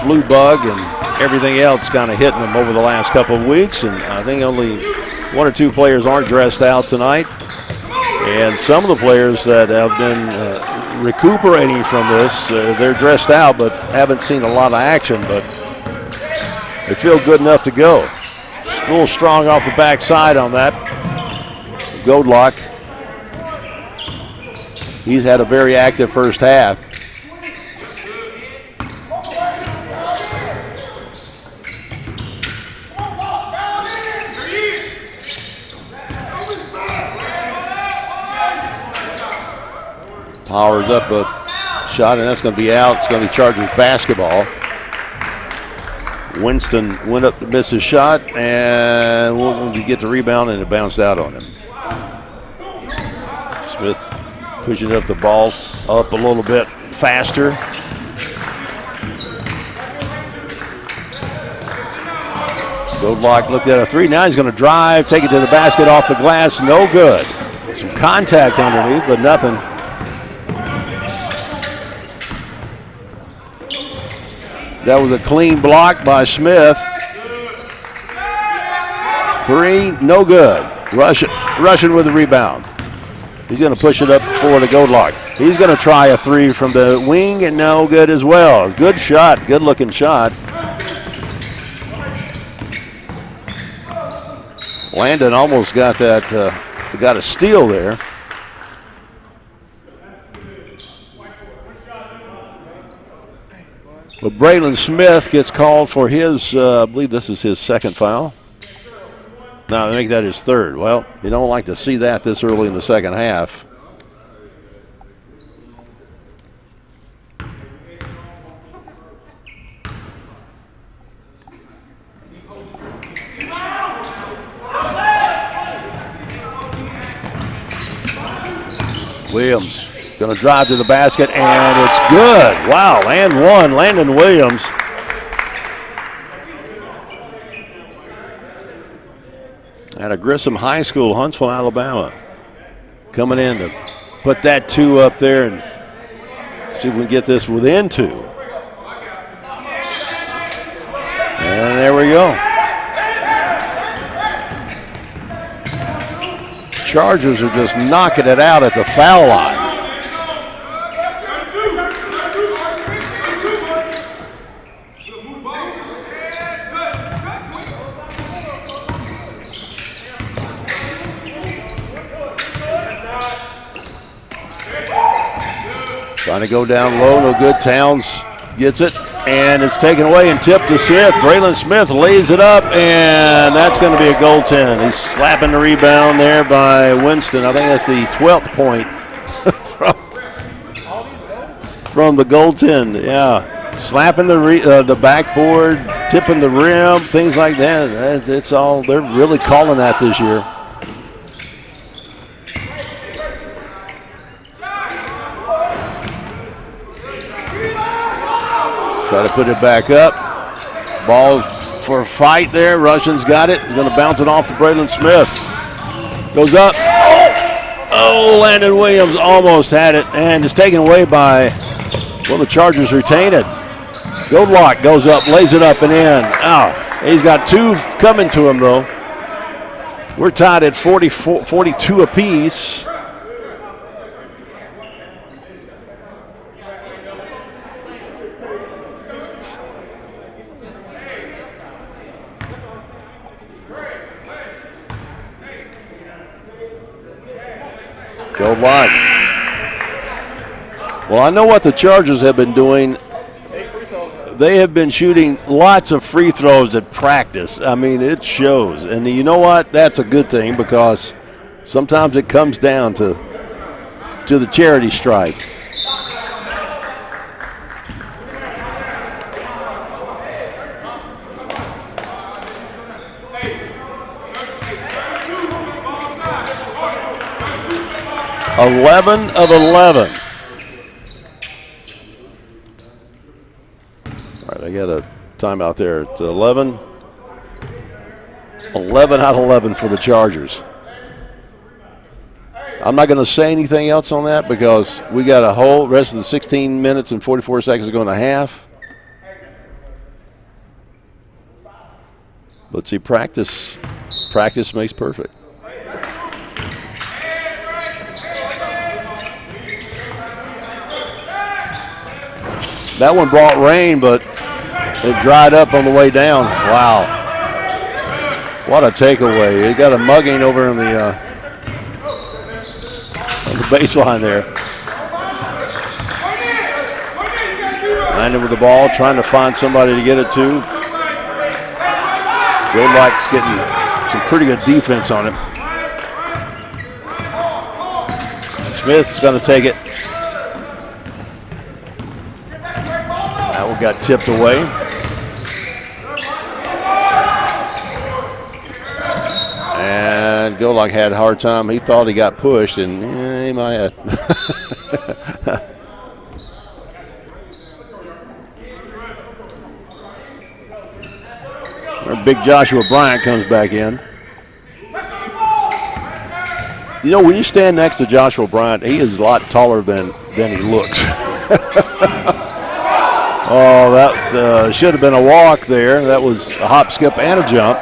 flu bug and everything else kind of hitting them over the last couple of weeks. And I think only one or two players aren't dressed out tonight. And some of the players that have been recuperating from this, they're dressed out but haven't seen a lot of action. But they feel good enough to go. A little strong off the backside on that. Goldlock, he's had a very active first half. Powers up a shot, and that's going to be out. It's going to be Chargers basketball. Winston went up to miss his shot, and we'll get the rebound, and it bounced out on him. Smith pushing up the ball up a little bit faster. Goldlock looked at a three. Now he's going to drive, take it to the basket off the glass. No good. Some contact underneath, but nothing. That was a clean block by Smith. Three, no good. Russian with the rebound. He's going to push it up for the Goldlock. He's going to try a three from the wing, and no good as well. Good shot, good looking shot. Landon almost got that, got a steal there. But Braylon Smith gets called for his, I believe this is his second foul. No, I think that is third. Well, you don't like to see that this early in the second half. Williams going to drive to the basket, and it's good. Wow, and one, Landon Williams. Out of Grissom High School, Huntsville, Alabama. Coming in to put that 2 up there and see if we can get this within 2. And there we go. Chargers are just knocking it out at the foul line. Trying to go down low, no good. Towns gets it, and it's taken away and tipped to Smith. Braylon Smith lays it up, and that's going to be a goaltend. He's slapping the rebound there by Winston. I think that's the 12th point from the goaltend. Yeah, slapping the backboard, tipping the rim, things like that. It's all, they're really calling that this year. Try to put it back up. Ball for a fight there. Russians got it. He's going to bounce it off to Braylon Smith. Goes up. Oh, Landon Williams almost had it, and it's taken away by, well, the Chargers retain it. Goldlock goes up, lays it up and in. Oh, he's got 2 coming to him, though. We're tied at 42 apiece. Goldlock. Well, I know what the Chargers have been doing. They have been shooting lots of free throws at practice. I mean, it shows. And you know what? That's a good thing, because sometimes it comes down to the charity stripe. Eleven of 11. All right, I got a timeout there. It's 11 out of 11 for the Chargers. I'm not going to say anything else on that, because we got a whole rest of the 16 minutes and 44 seconds to go in a half. But see, practice makes perfect. That one brought rain, but it dried up on the way down. Wow. What a takeaway. He got a mugging over on the baseline there. Landed with the ball, trying to find somebody to get it to. Goldlock's getting some pretty good defense on him. Smith's going to take it. That one got tipped away. And Goldlock had a hard time. He thought he got pushed, and he might have. Our big Joshua Bryant comes back in. You know, when you stand next to Joshua Bryant, he is a lot taller than he looks. Oh, that should have been a walk there. That was a hop, skip, and a jump.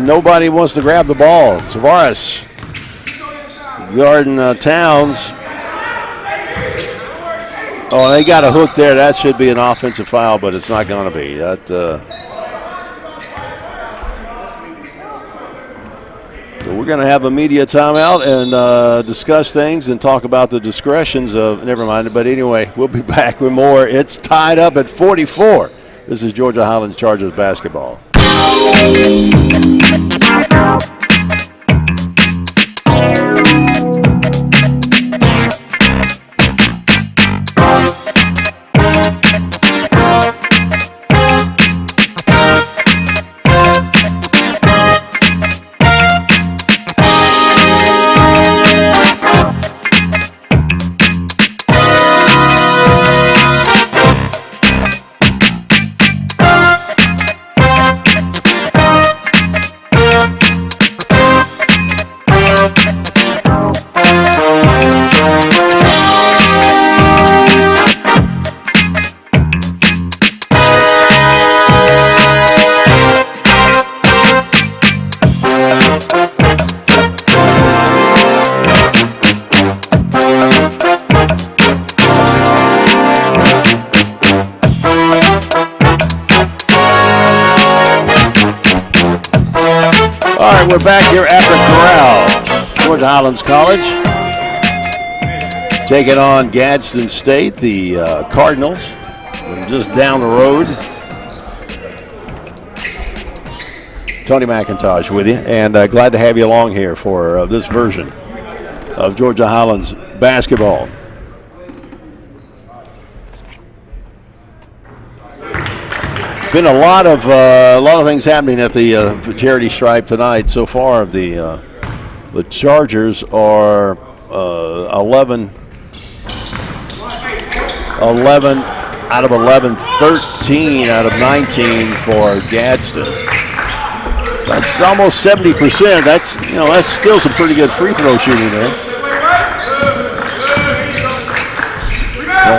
Nobody wants to grab the ball. Savaris guarding Towns. Oh, they got a hook there. That should be an offensive foul, but it's not going to be. So we're going to have a media timeout and discuss things and talk about the discretions of, never mind. But anyway, we'll be back with more. It's tied up at 44. This is Georgia Highlands Chargers basketball. All right, we're back here at the Corral. Georgia Highlands College taking on Gadsden State, the Cardinals, just down the road. Tony McIntosh with you, and glad to have you along here for this version of Georgia Highlands basketball. Been a lot of things happening at the charity stripe tonight so far. The Chargers are 11 out of 11, 13 out of 19 for Gadsden. That's almost 70%. That's still some pretty good free throw shooting there.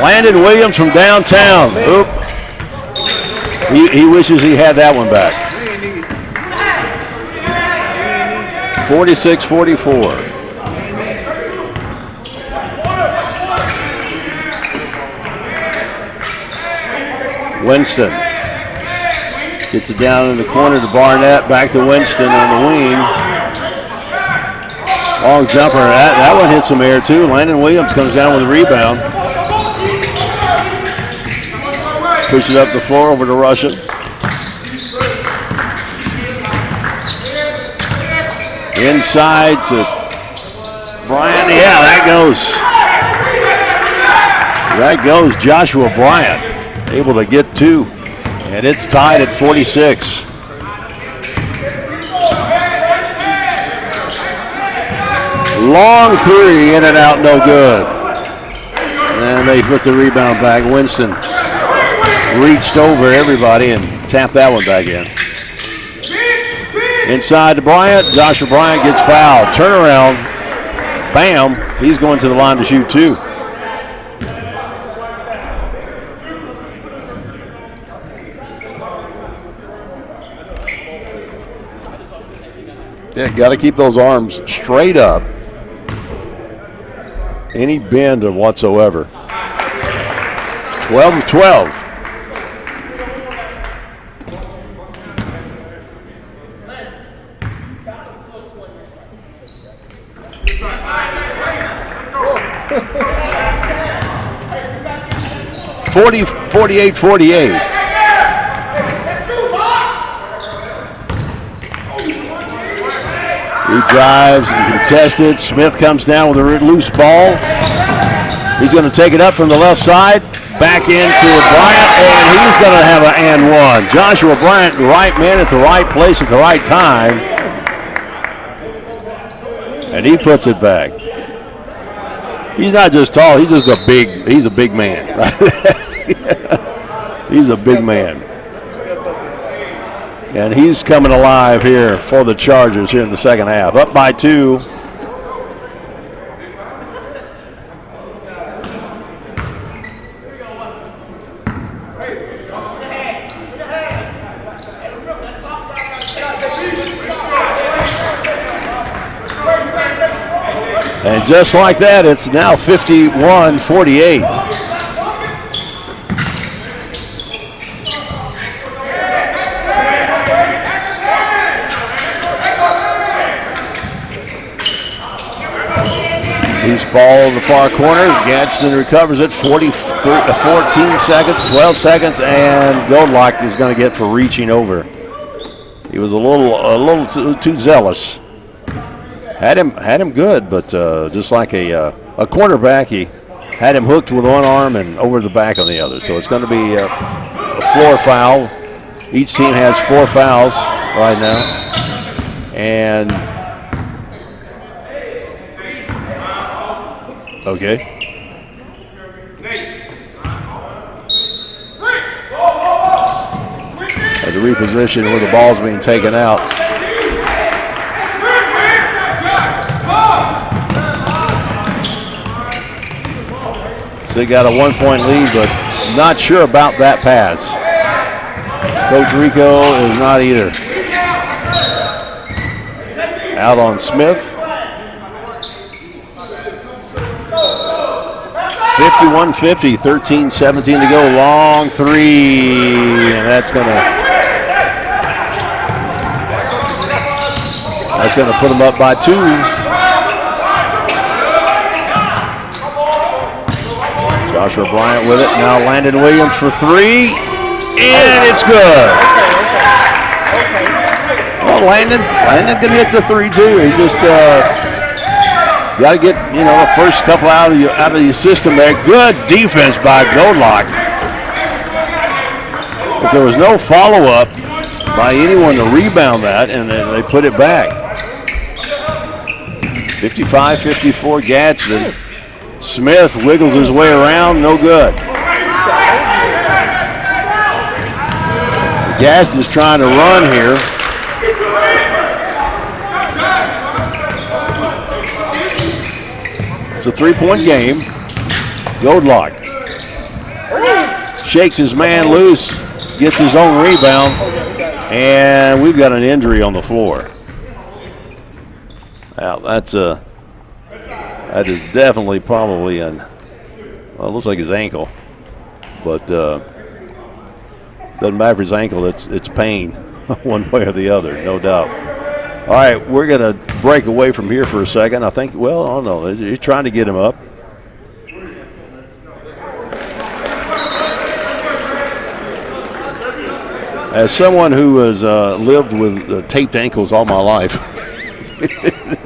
Landon Williams from downtown. Oop. He wishes he had that one back. 46-44. Winston gets it down in the corner to Barnett. Back to Winston on the wing. Long jumper. That one hit some air too. Landon Williams comes down with a rebound. Push it up the floor over to Russian. Inside to Bryant. Yeah, that goes Joshua Bryant. Able to get two. And it's tied at 46. Long three, in and out, no good. And they put the rebound back. Winston reached over everybody and tapped that one back in. Inside to Bryant. Joshua Bryant gets fouled. Turnaround. Bam. He's going to the line to shoot two. Yeah, got to keep those arms straight up. Any bend of whatsoever. 12 of 12. $40, 48-48. He drives and contested. Smith comes down with a loose ball. He's going to take it up from the left side. Back into Bryant, and he's going to have an and one. Joshua Bryant, the right man at the right place at the right time. And he puts it back. He's not just tall, he's a big man. Right? He's a big man. And he's coming alive here for the Chargers here in the second half. Up by two. And just like that, it's now 51-48. Loose ball in the far corner. Gadsden recovers it. 14 seconds, 12 seconds, and Goldlock is going to get for reaching over. He was a little too zealous. Had him good, but just like a cornerback, he had him hooked with one arm and over the back on the other. So it's going to be a floor foul. Each team has 4 fouls right now. And okay. At the reposition where the ball's being taken out. So they got a 1-point lead, but not sure about that pass. Coach Rico is not either. Out on Smith. 51-50, 13-17 to go. Long three, and that's going to That's going to put them up by 2. Joshua Bryant with it. Now Landon Williams for 3. And it's good. Well, Landon can hit the 3 too. He just got to get the first couple out of your system there. Good defense by Goldlock. But there was no follow-up by anyone to rebound that, and they put it back. 55-54 Gadsden. Smith wiggles his way around, no good. Gadsden's trying to run here. It's a 3-point game. Goldlock shakes his man loose, gets his own rebound, and we've got an injury on the floor. Now that is definitely probably it looks like his ankle, but doesn't matter if his ankle, it's pain one way or the other, no doubt. All right, we're going to break away from here for a second. I think, well, I don't know. You're trying to get him up. As someone who has lived with taped ankles all my life, it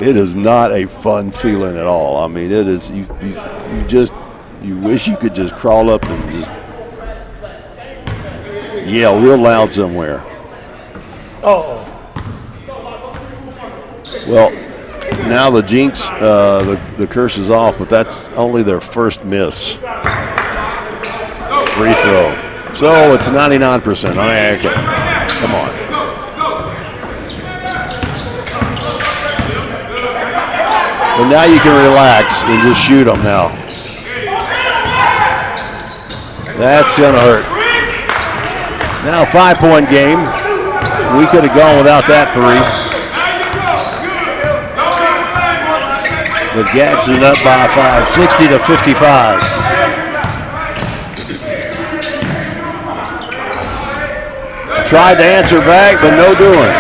is not a fun feeling at all. I mean, it is. You wish you could just crawl up and just yell real loud somewhere. Oh. Well, now the jinx, the curse is off, but that's only their first miss. Free throw. So it's 99%. Okay. Come on. And now you can relax and just shoot them now. That's going to hurt. Now a 5-point game. We could have gone without that 3. But Gadsden up by 5, 60-55. Tried to answer back, but no doing.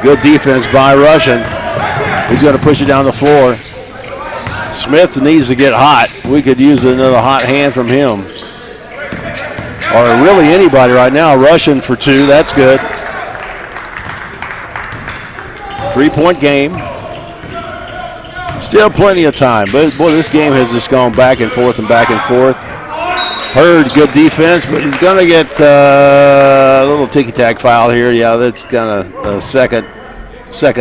Good defense by Russian. He's going to push it down the floor. Smith needs to get hot. We could use another hot hand from him. Or really anybody right now. Russian for 2. That's good. 3-point game. Still plenty of time. But, boy, this game has just gone back and forth and back and forth. Hurd, good defense, but he's going to get a little ticky-tack foul here. Yeah, that's kind of a second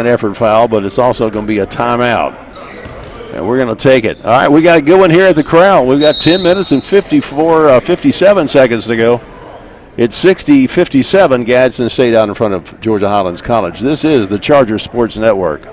effort foul, but it's also going to be a timeout. And we're going to take it. All right, we got a good one here at the Corral. We've got 10 minutes and 57 seconds to go. It's 60-57, Gadsden State out in front of Georgia Highlands College. This is the Charger Sports Network.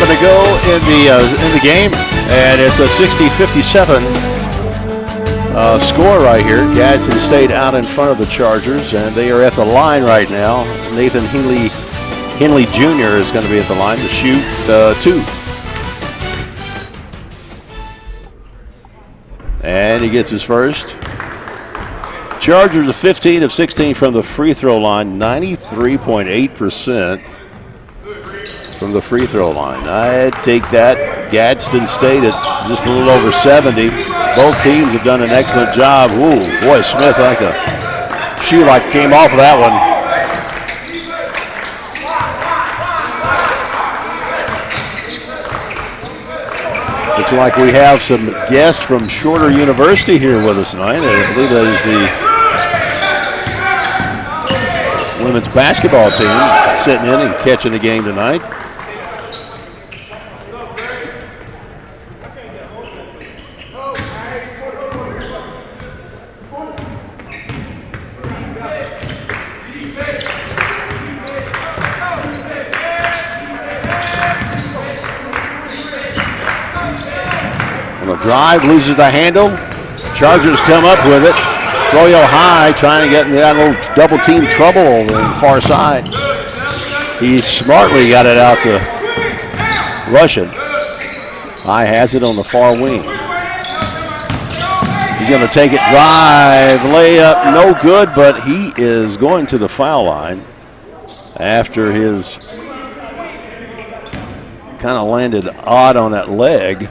To go in the game, and it's a 60-57 score right here. Gadsden State out in front of the Chargers, and they are at the line right now. Nathan Henley Jr. is going to be at the line to shoot 2. And he gets his first. Chargers are 15 of 16 from the free throw line, 93.8% from the free throw line. I'd take that. Gadsden State at just a little over 70. Both teams have done an excellent job. Ooh, boy, Smith like a shoe like came off of that one. Looks like we have some guests from Shorter University here with us tonight. I believe that is the women's basketball team sitting in and catching the game tonight. Drive, loses the handle. Chargers come up with it. Froyo high, trying to get in that little double team trouble over on the far side. He smartly got it out to Russian. High has it on the far wing. He's going to take it, drive, layup, no good, but he is going to the foul line after his kind of landed odd on that leg.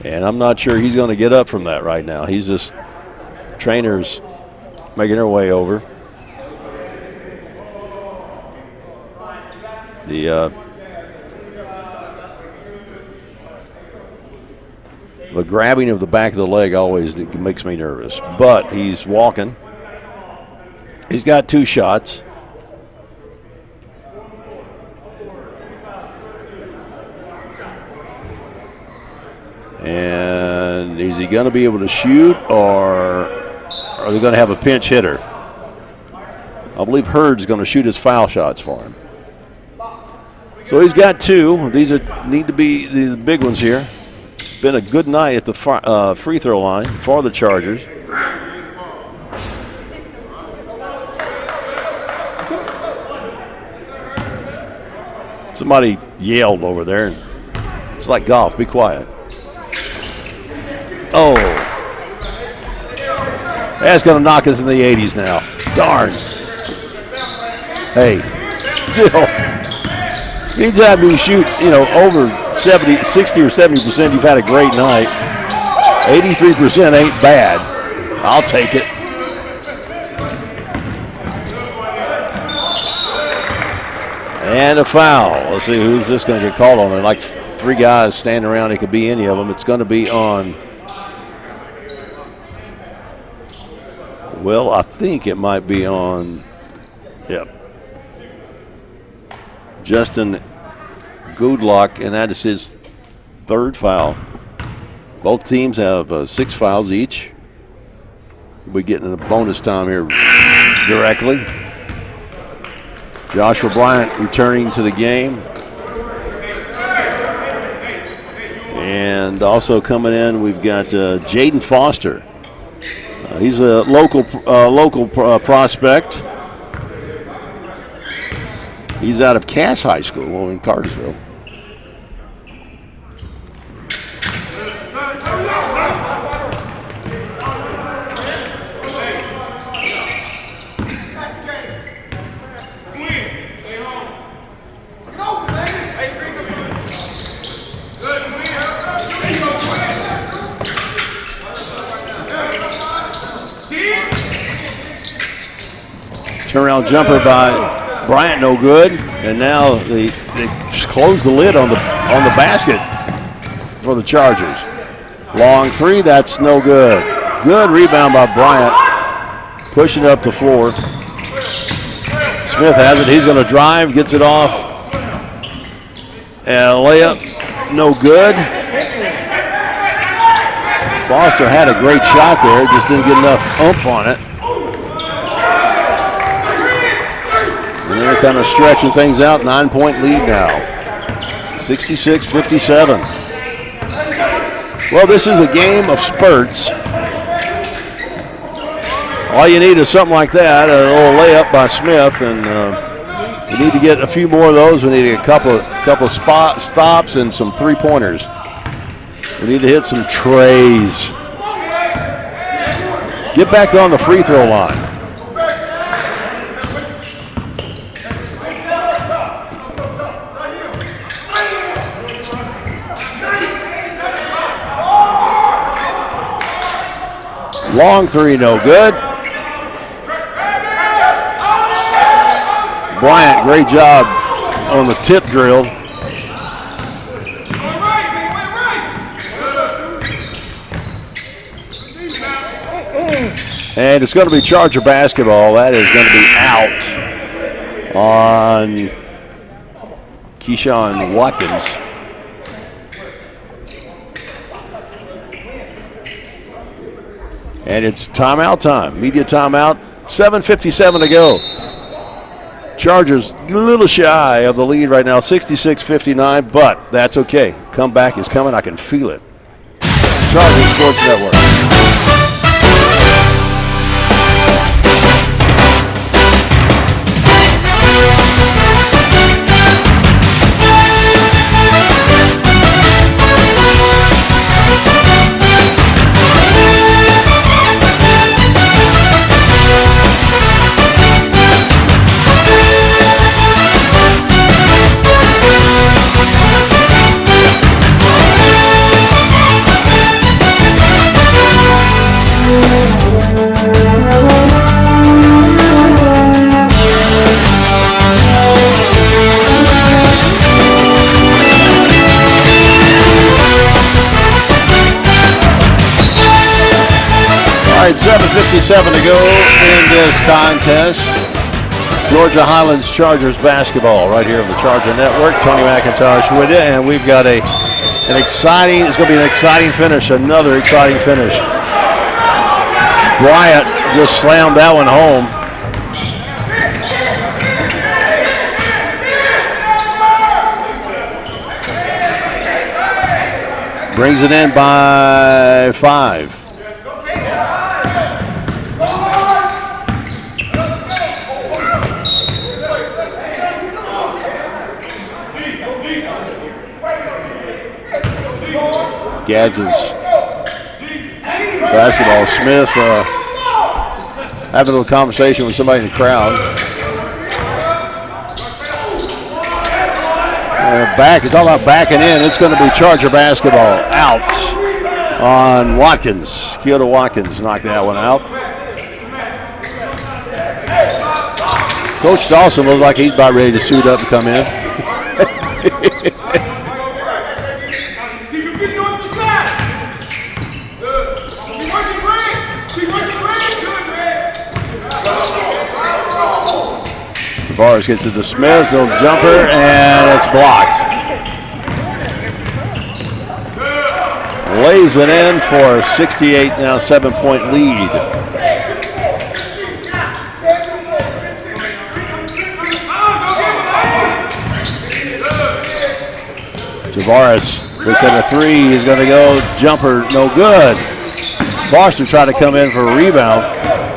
And I'm not sure he's going to get up from that right now. He's just, trainers making their way over. The grabbing of the back of the leg always makes me nervous. But he's walking. He's got 2 shots. And is he going to be able to shoot, or are they going to have a pinch hitter? I believe Hurd's going to shoot his foul shots for him. So he's got 2. These need to be these big ones here. It's been a good night at the free throw line for the Chargers. Somebody yelled over there. It's like golf. Be quiet. Oh, that's going to knock us in the 80s now. Darn. Hey, still, anytime you shoot, over 70, 60 or 70%, you've had a great night. 83% ain't bad. I'll take it. And a foul. Let's see who's this going to get called on. There are like 3 guys standing around. It could be any of them. It's going to be on. Well, I think it might be on, Justin Goodlock, and that is his 3rd foul. Both teams have 6 fouls each. We'll be getting a bonus time here directly. Joshua Bryant returning to the game. And also coming in, we've got Jaden Foster. He's a local prospect. He's out of Cass High School in Cartersville. Turnaround jumper by Bryant, no good. And now they close the lid on the basket for the Chargers. Long 3, that's no good. Good rebound by Bryant. Pushing it up the floor. Smith has it. He's going to drive, gets it off. And a layup, no good. Foster had a great shot there, just didn't get enough oomph on it. And they're kind of stretching things out. 9-point lead now. 66-57. Well, this is a game of spurts. All you need is something like that, a little layup by Smith, and we need to get a few more of those. We need a couple of stops and some 3-pointers. We need to hit some trays. Get back on the free throw line. Long three, no good. Bryant, great job on the tip drill. And it's going to be Charger basketball. That is going to be out on Keyshawn Watkins. And it's timeout time, media timeout, 7:57 to go. Chargers a little shy of the lead right now, 66-59, but that's okay. Comeback is coming, I can feel it. Chargers Sports Network. All right, 7:57 to go in this contest. Georgia Highlands Chargers basketball right here on the Charger Network. Tony McIntosh with you, and we've got it's going to be an exciting finish, another exciting finish. Bryant just slammed that one home. Brings it in by 5. Gadsden's basketball. Smith having a little conversation with somebody in the crowd. You're talking about backing in. It's going to be Charger basketball out on Watkins. Kyoto Watkins knocked that one out. Coach Dawson looks like he's about ready to suit up and come in. Tavares gets it to Smith, little jumper, and it's blocked. Lays it in for a 68, now 7-point lead. Tavares looks at a 3, he's going to go, jumper, no good. Foster tried to come in for a rebound.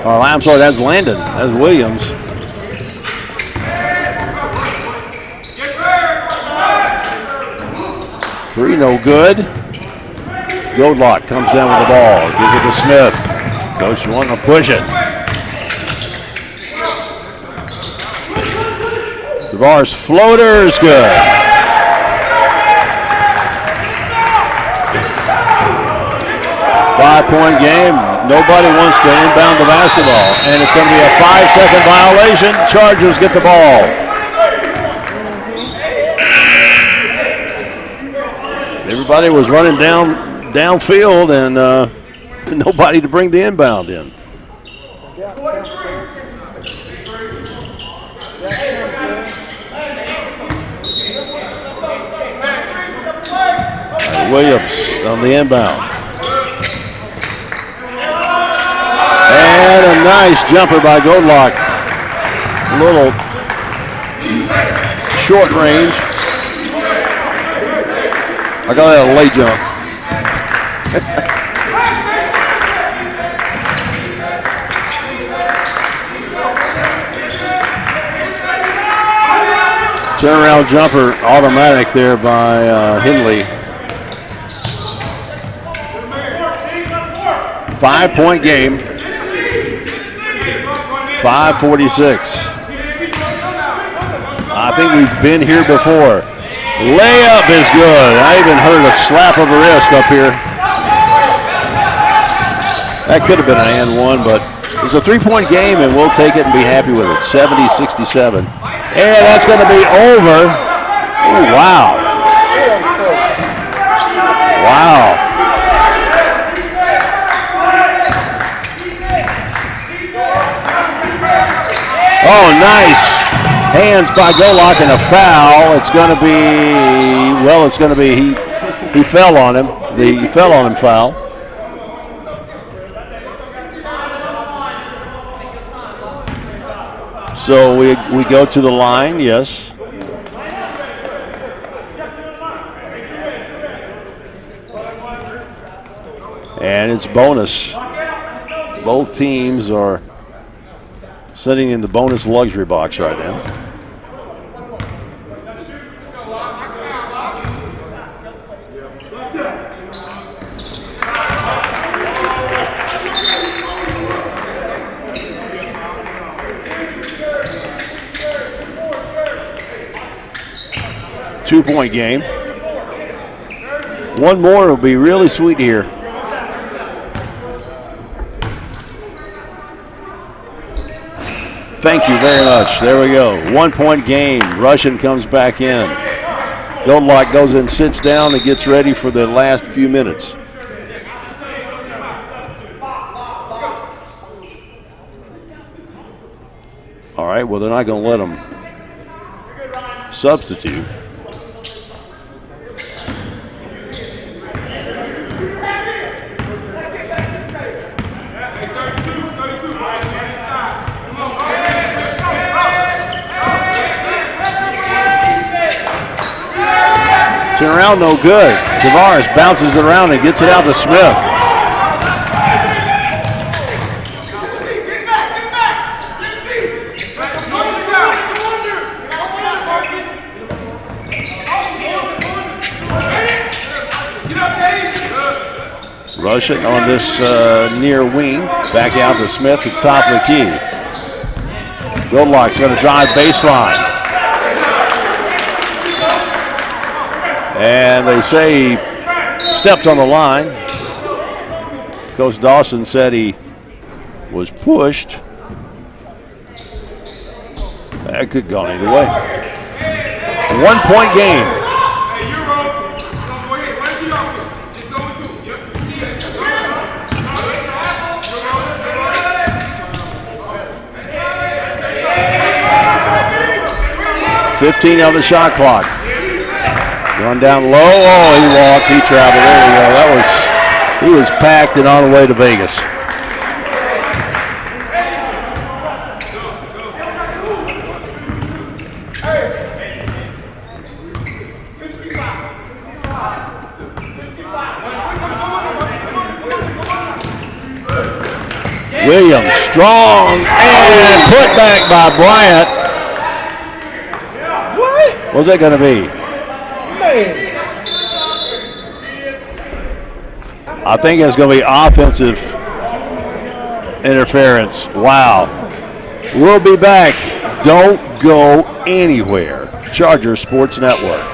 I'm sorry, that's Landon, that's Williams. Three, no good. Goldlock comes down with the ball, gives it to Smith. Coach wanting to push it. Tavares floater is good. Five-point game. Nobody wants to inbound the basketball, and it's going to be a 5-second violation. Chargers get the ball. Everybody was running downfield, and nobody to bring the inbound in. Williams on the inbound. And a nice jumper by Goldlock. A little short range. I got that a late jump. Turnaround jumper automatic there by Hindley. 5-point game. 5:46. I think we've been here before. Layup is good. I even heard a slap of a wrist up here. That could have been an and one, but it's a 3-point game, and we'll take it and be happy with it. 70-67. And that's going to be over. Oh, wow. Wow. Oh, nice. Hands by Golock and a foul. It's going to be, he fell on him. He fell on him foul. So we go to the line, yes. And it's bonus. Both teams are sitting in the bonus luxury box right now. Two-point game. One more will be really sweet here. Thank you very much. There we go. 1-point game. Russian comes back in. Goldlock goes in, sits down, and gets ready for the last few minutes. All right, well, they're not going to let him substitute. Turn around, no good. Tavares bounces it around and gets it out to Smith. Russian on this near wing. Back out to Smith at the top of the key. Goldlock's going to drive baseline. And they say he stepped on the line. Coach Dawson said he was pushed. That could go either way. 1-point game. 15 on the shot clock. Run down low. Oh, he walked. He traveled. There we go. He was packed and on the way to Vegas. Williams, strong, and put back by Bryant. What's that going to be? I think it's going to be offensive interference. Wow. We'll be back. Don't go anywhere. Charger Sports Network.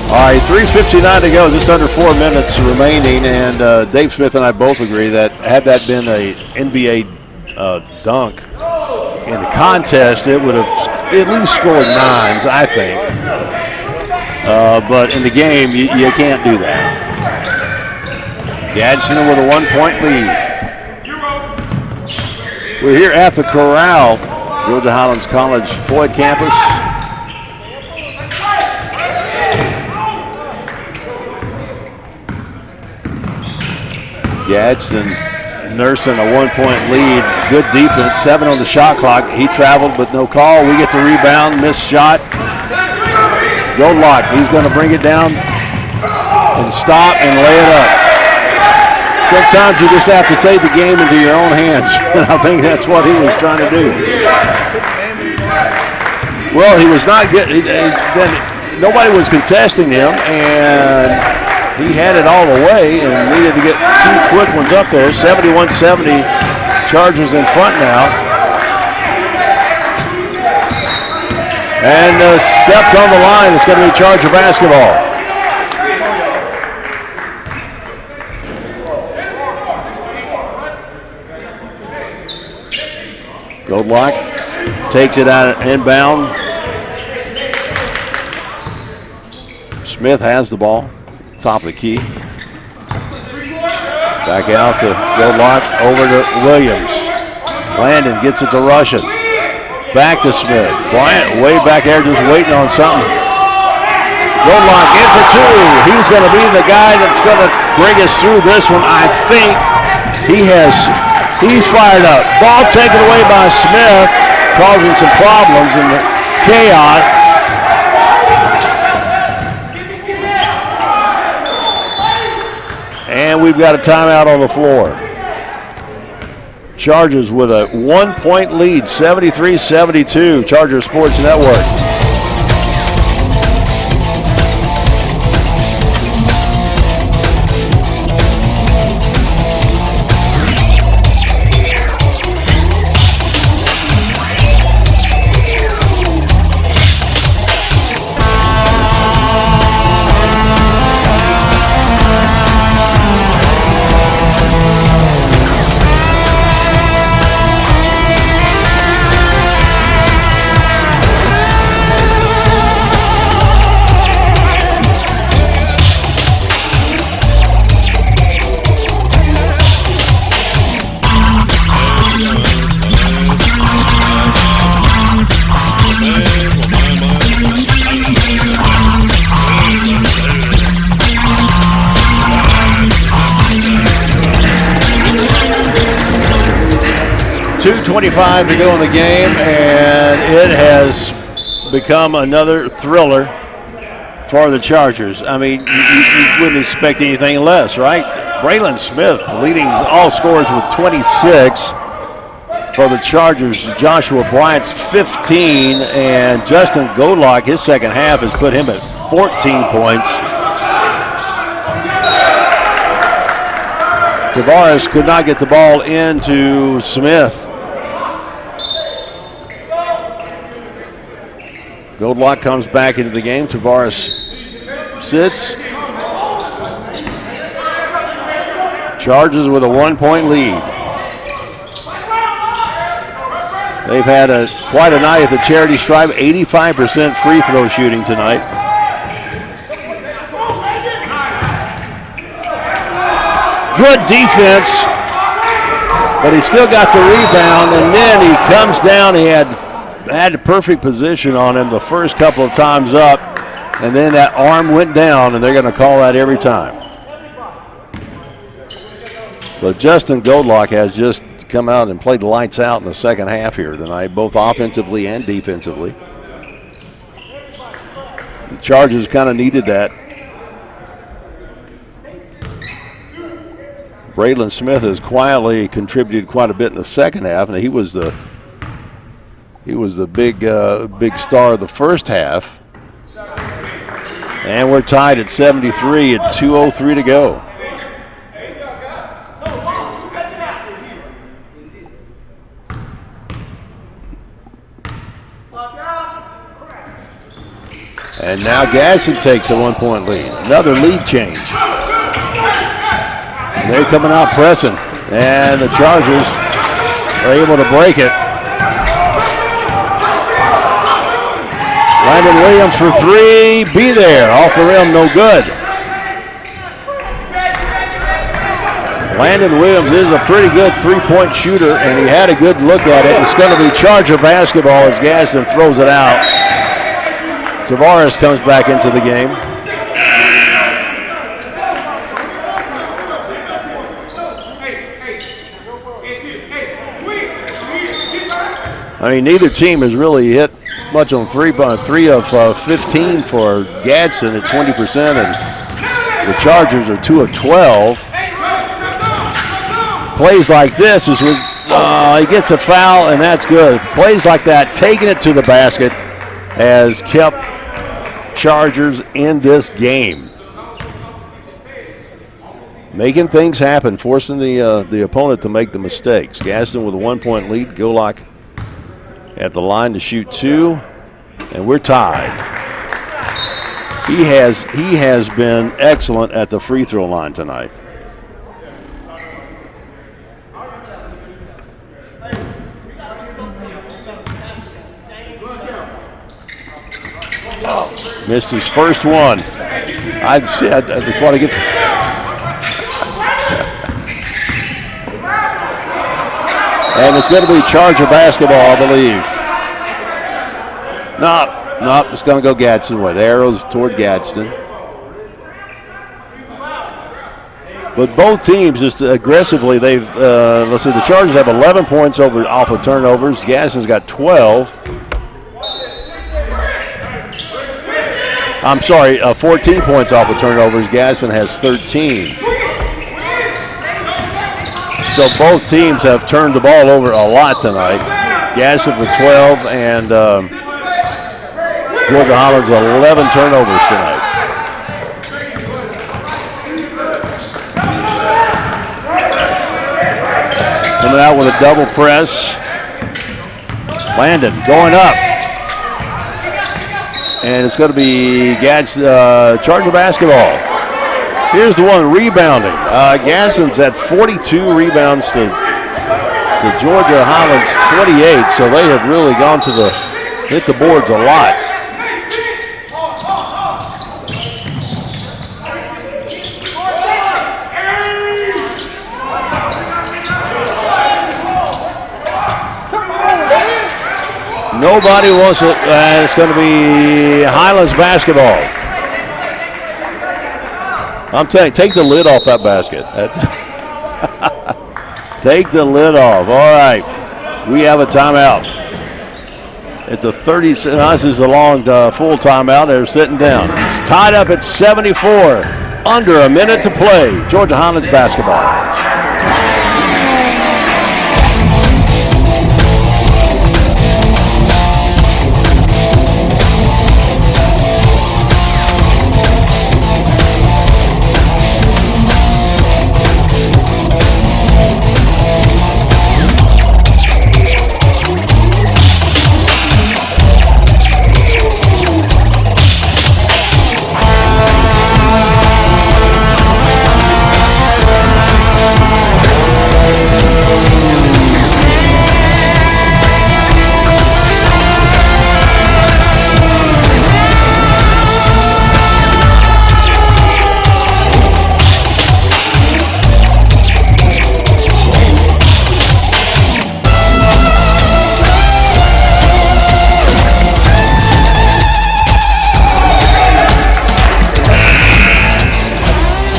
All right, 3:59 to go, just under 4 minutes remaining, and Dave Smith and I both agree that had that been a NBA dunk in the contest, it would have at least scored 9s, I think. But in the game, you can't do that. Gadsden with a 1-point lead. We're here at the Corral, Georgia Highlands College Floyd campus. Gadsden nursing a 1-point lead. Good defense, 7 on the shot clock. He traveled, but no call. We get the rebound, missed shot. Goldlock, he's going to bring it down and stop and lay it up. Sometimes you just have to take the game into your own hands, and I think that's what he was trying to do. Well, he was not getting, nobody was contesting him, and he had it all the way and needed to get 2 quick ones up there. 71-70, Chargers in front now. And stepped on the line. It's going to be Charger basketball. Goldlock takes it out inbound. Smith has the ball. Top of the key. Back out to Goldlock, over to Williams. Landon gets it to Russian. Back to Smith. Bryant way back there just waiting on something. Goldlock in for 2. He's going to be the guy that's going to bring us through this one. I think he's fired up. Ball taken away by Smith, causing some problems in the chaos. And we've got a timeout on the floor. Chargers with a 1-point lead, 73-72. Charger Sports Network. 2:25 to go in the game, and it has become another thriller for the Chargers. I mean, you wouldn't expect anything less, right? Braylon Smith leading all scorers with 26 for the Chargers. Joshua Bryant's 15, and Justin Goldlock, his second half has put him at 14 points. Tavares could not get the ball into Smith. Goldlock comes back into the game. Tavares sits. Chargers with a 1-point lead. They've had quite a night at the Charity Stripe. 85% free throw shooting tonight. Good defense, but he still got the rebound, and then he comes down. He had a perfect position on him the first couple of times up, and then that arm went down, and they're going to call that every time. But Justin Goldlock has just come out and played the lights out in the second half here tonight, both offensively and defensively. The Chargers kind of needed that. Braylon Smith has quietly contributed quite a bit in the second half, and he was the big star of the first half. And we're tied at 73 at 2:03 to go. And now Gadsden takes a 1-point lead. Another lead change. And they're coming out pressing. And the Chargers are able to break it. Landon Williams for three. Be there. Off the rim, no good. Landon Williams is a pretty good three-point shooter, and he had a good look at it. It's going to be Charger basketball as Gadsden throws it out. Tavares comes back into the game. I mean, neither team has really hit much on three, but 3 of 15 for Gadsden at 20%, and the Chargers are 2 of 12. Plays like this is when he gets a foul, and that's good. Plays like that, taking it to the basket, has kept Chargers in this game. Making things happen, forcing the opponent to make the mistakes. Gadsden with a 1-point lead. Golock at the line to shoot 2, and we're tied. He has been excellent at the free throw line tonight. Missed his first one. I'd say I just want to get. And it's going to be Charger basketball, I believe. No, it's going to go Gadsden way. The arrow's toward Gadsden. But both teams just aggressively, they've, let's see, the Chargers have 11 points off of turnovers. Gadsden's got 12. I'm sorry, 14 points off of turnovers. Gadsden has 13. So both teams have turned the ball over a lot tonight. Gadsden with 12 and Georgia Highlands 11 turnovers tonight. Coming out with a double press. Landon going up. And it's going to be Charger basketball. Here's the one rebounding. Gadsden's at 42 rebounds to Georgia Highlands 28, so they have really gone to hit the boards a lot. Nobody wants it. It's going to be Highlands basketball. I'm telling you, take the lid off that basket. Take the lid off. All right. We have a timeout. It's a 30. This is a long full timeout. They're sitting down. It's tied up at 74. Under a minute to play. Georgia Highlands basketball.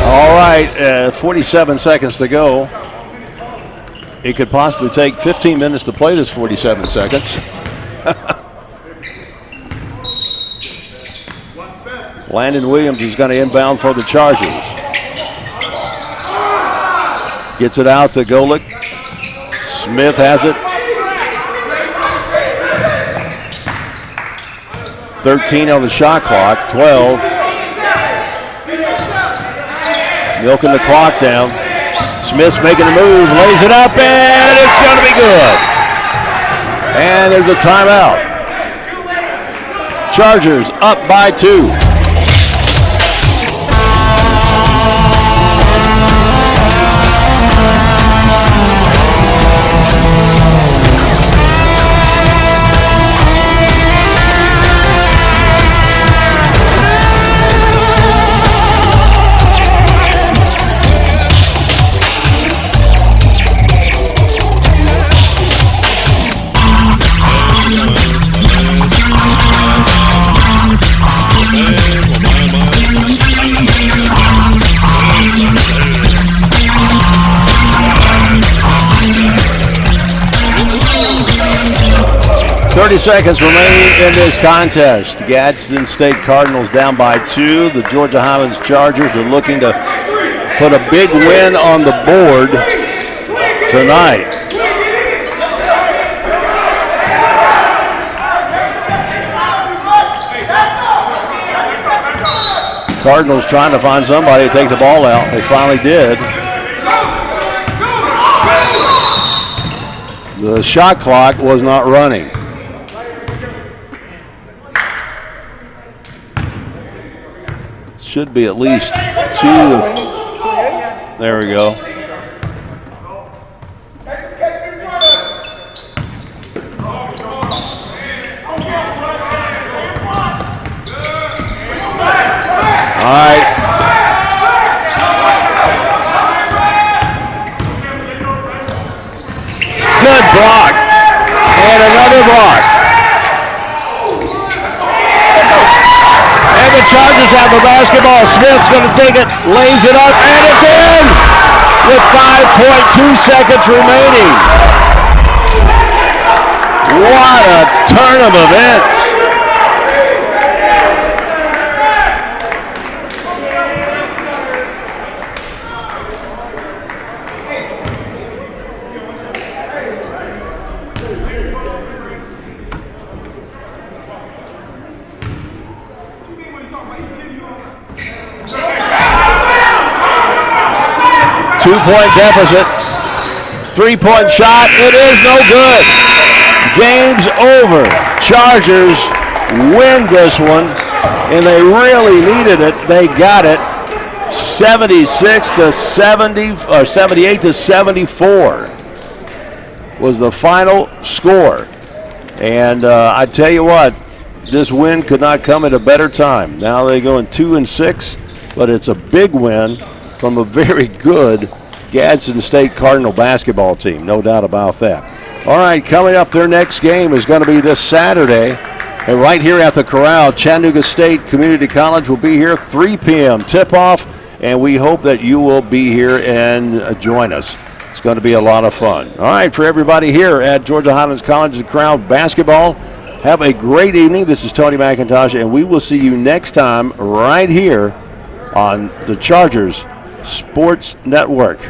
All right, 47 seconds to go. It could possibly take 15 minutes to play this 47 seconds. Landon Williams is going to inbound for the Chargers. Gets it out to Golick. Smith has it. 13 on the shot clock, 12. Milking the clock down. Smith's making the moves, lays it up, and it's going to be good. And there's a timeout. Chargers up by 2. 30 seconds remaining in this contest. Gadsden State Cardinals down by 2. The Georgia Highlands Chargers are looking to put a big win on the board tonight. Cardinals trying to find somebody to take the ball out. They finally did. The shot clock was not running. Should be at least 2. There we go. All right. Good block. And another block. And the Chargers have the basketball. Smith's going to take it, lays it up, and it's in with 5.2 seconds remaining. What a turn of events. Two-point deficit. Three-point shot. It is no good. Game's over. Chargers win this one, and they really needed it. They got it. 76 to 70, or 78 to 74 was the final score. And I tell you what, this win could not come at a better time. Now they go in 2-6, but it's a big win from a very good Gadsden State Cardinal basketball team, no doubt about that. All right, coming up, their next game is going to be this Saturday. And right here at the Corral, Chattanooga State Community College will be here, 3 p.m. tip-off, and we hope that you will be here and join us. It's going to be a lot of fun. All right, for everybody here at Georgia Highlands College and Crown basketball, have a great evening. This is Tony McIntosh, and we will see you next time right here on the Chargers Sports Network.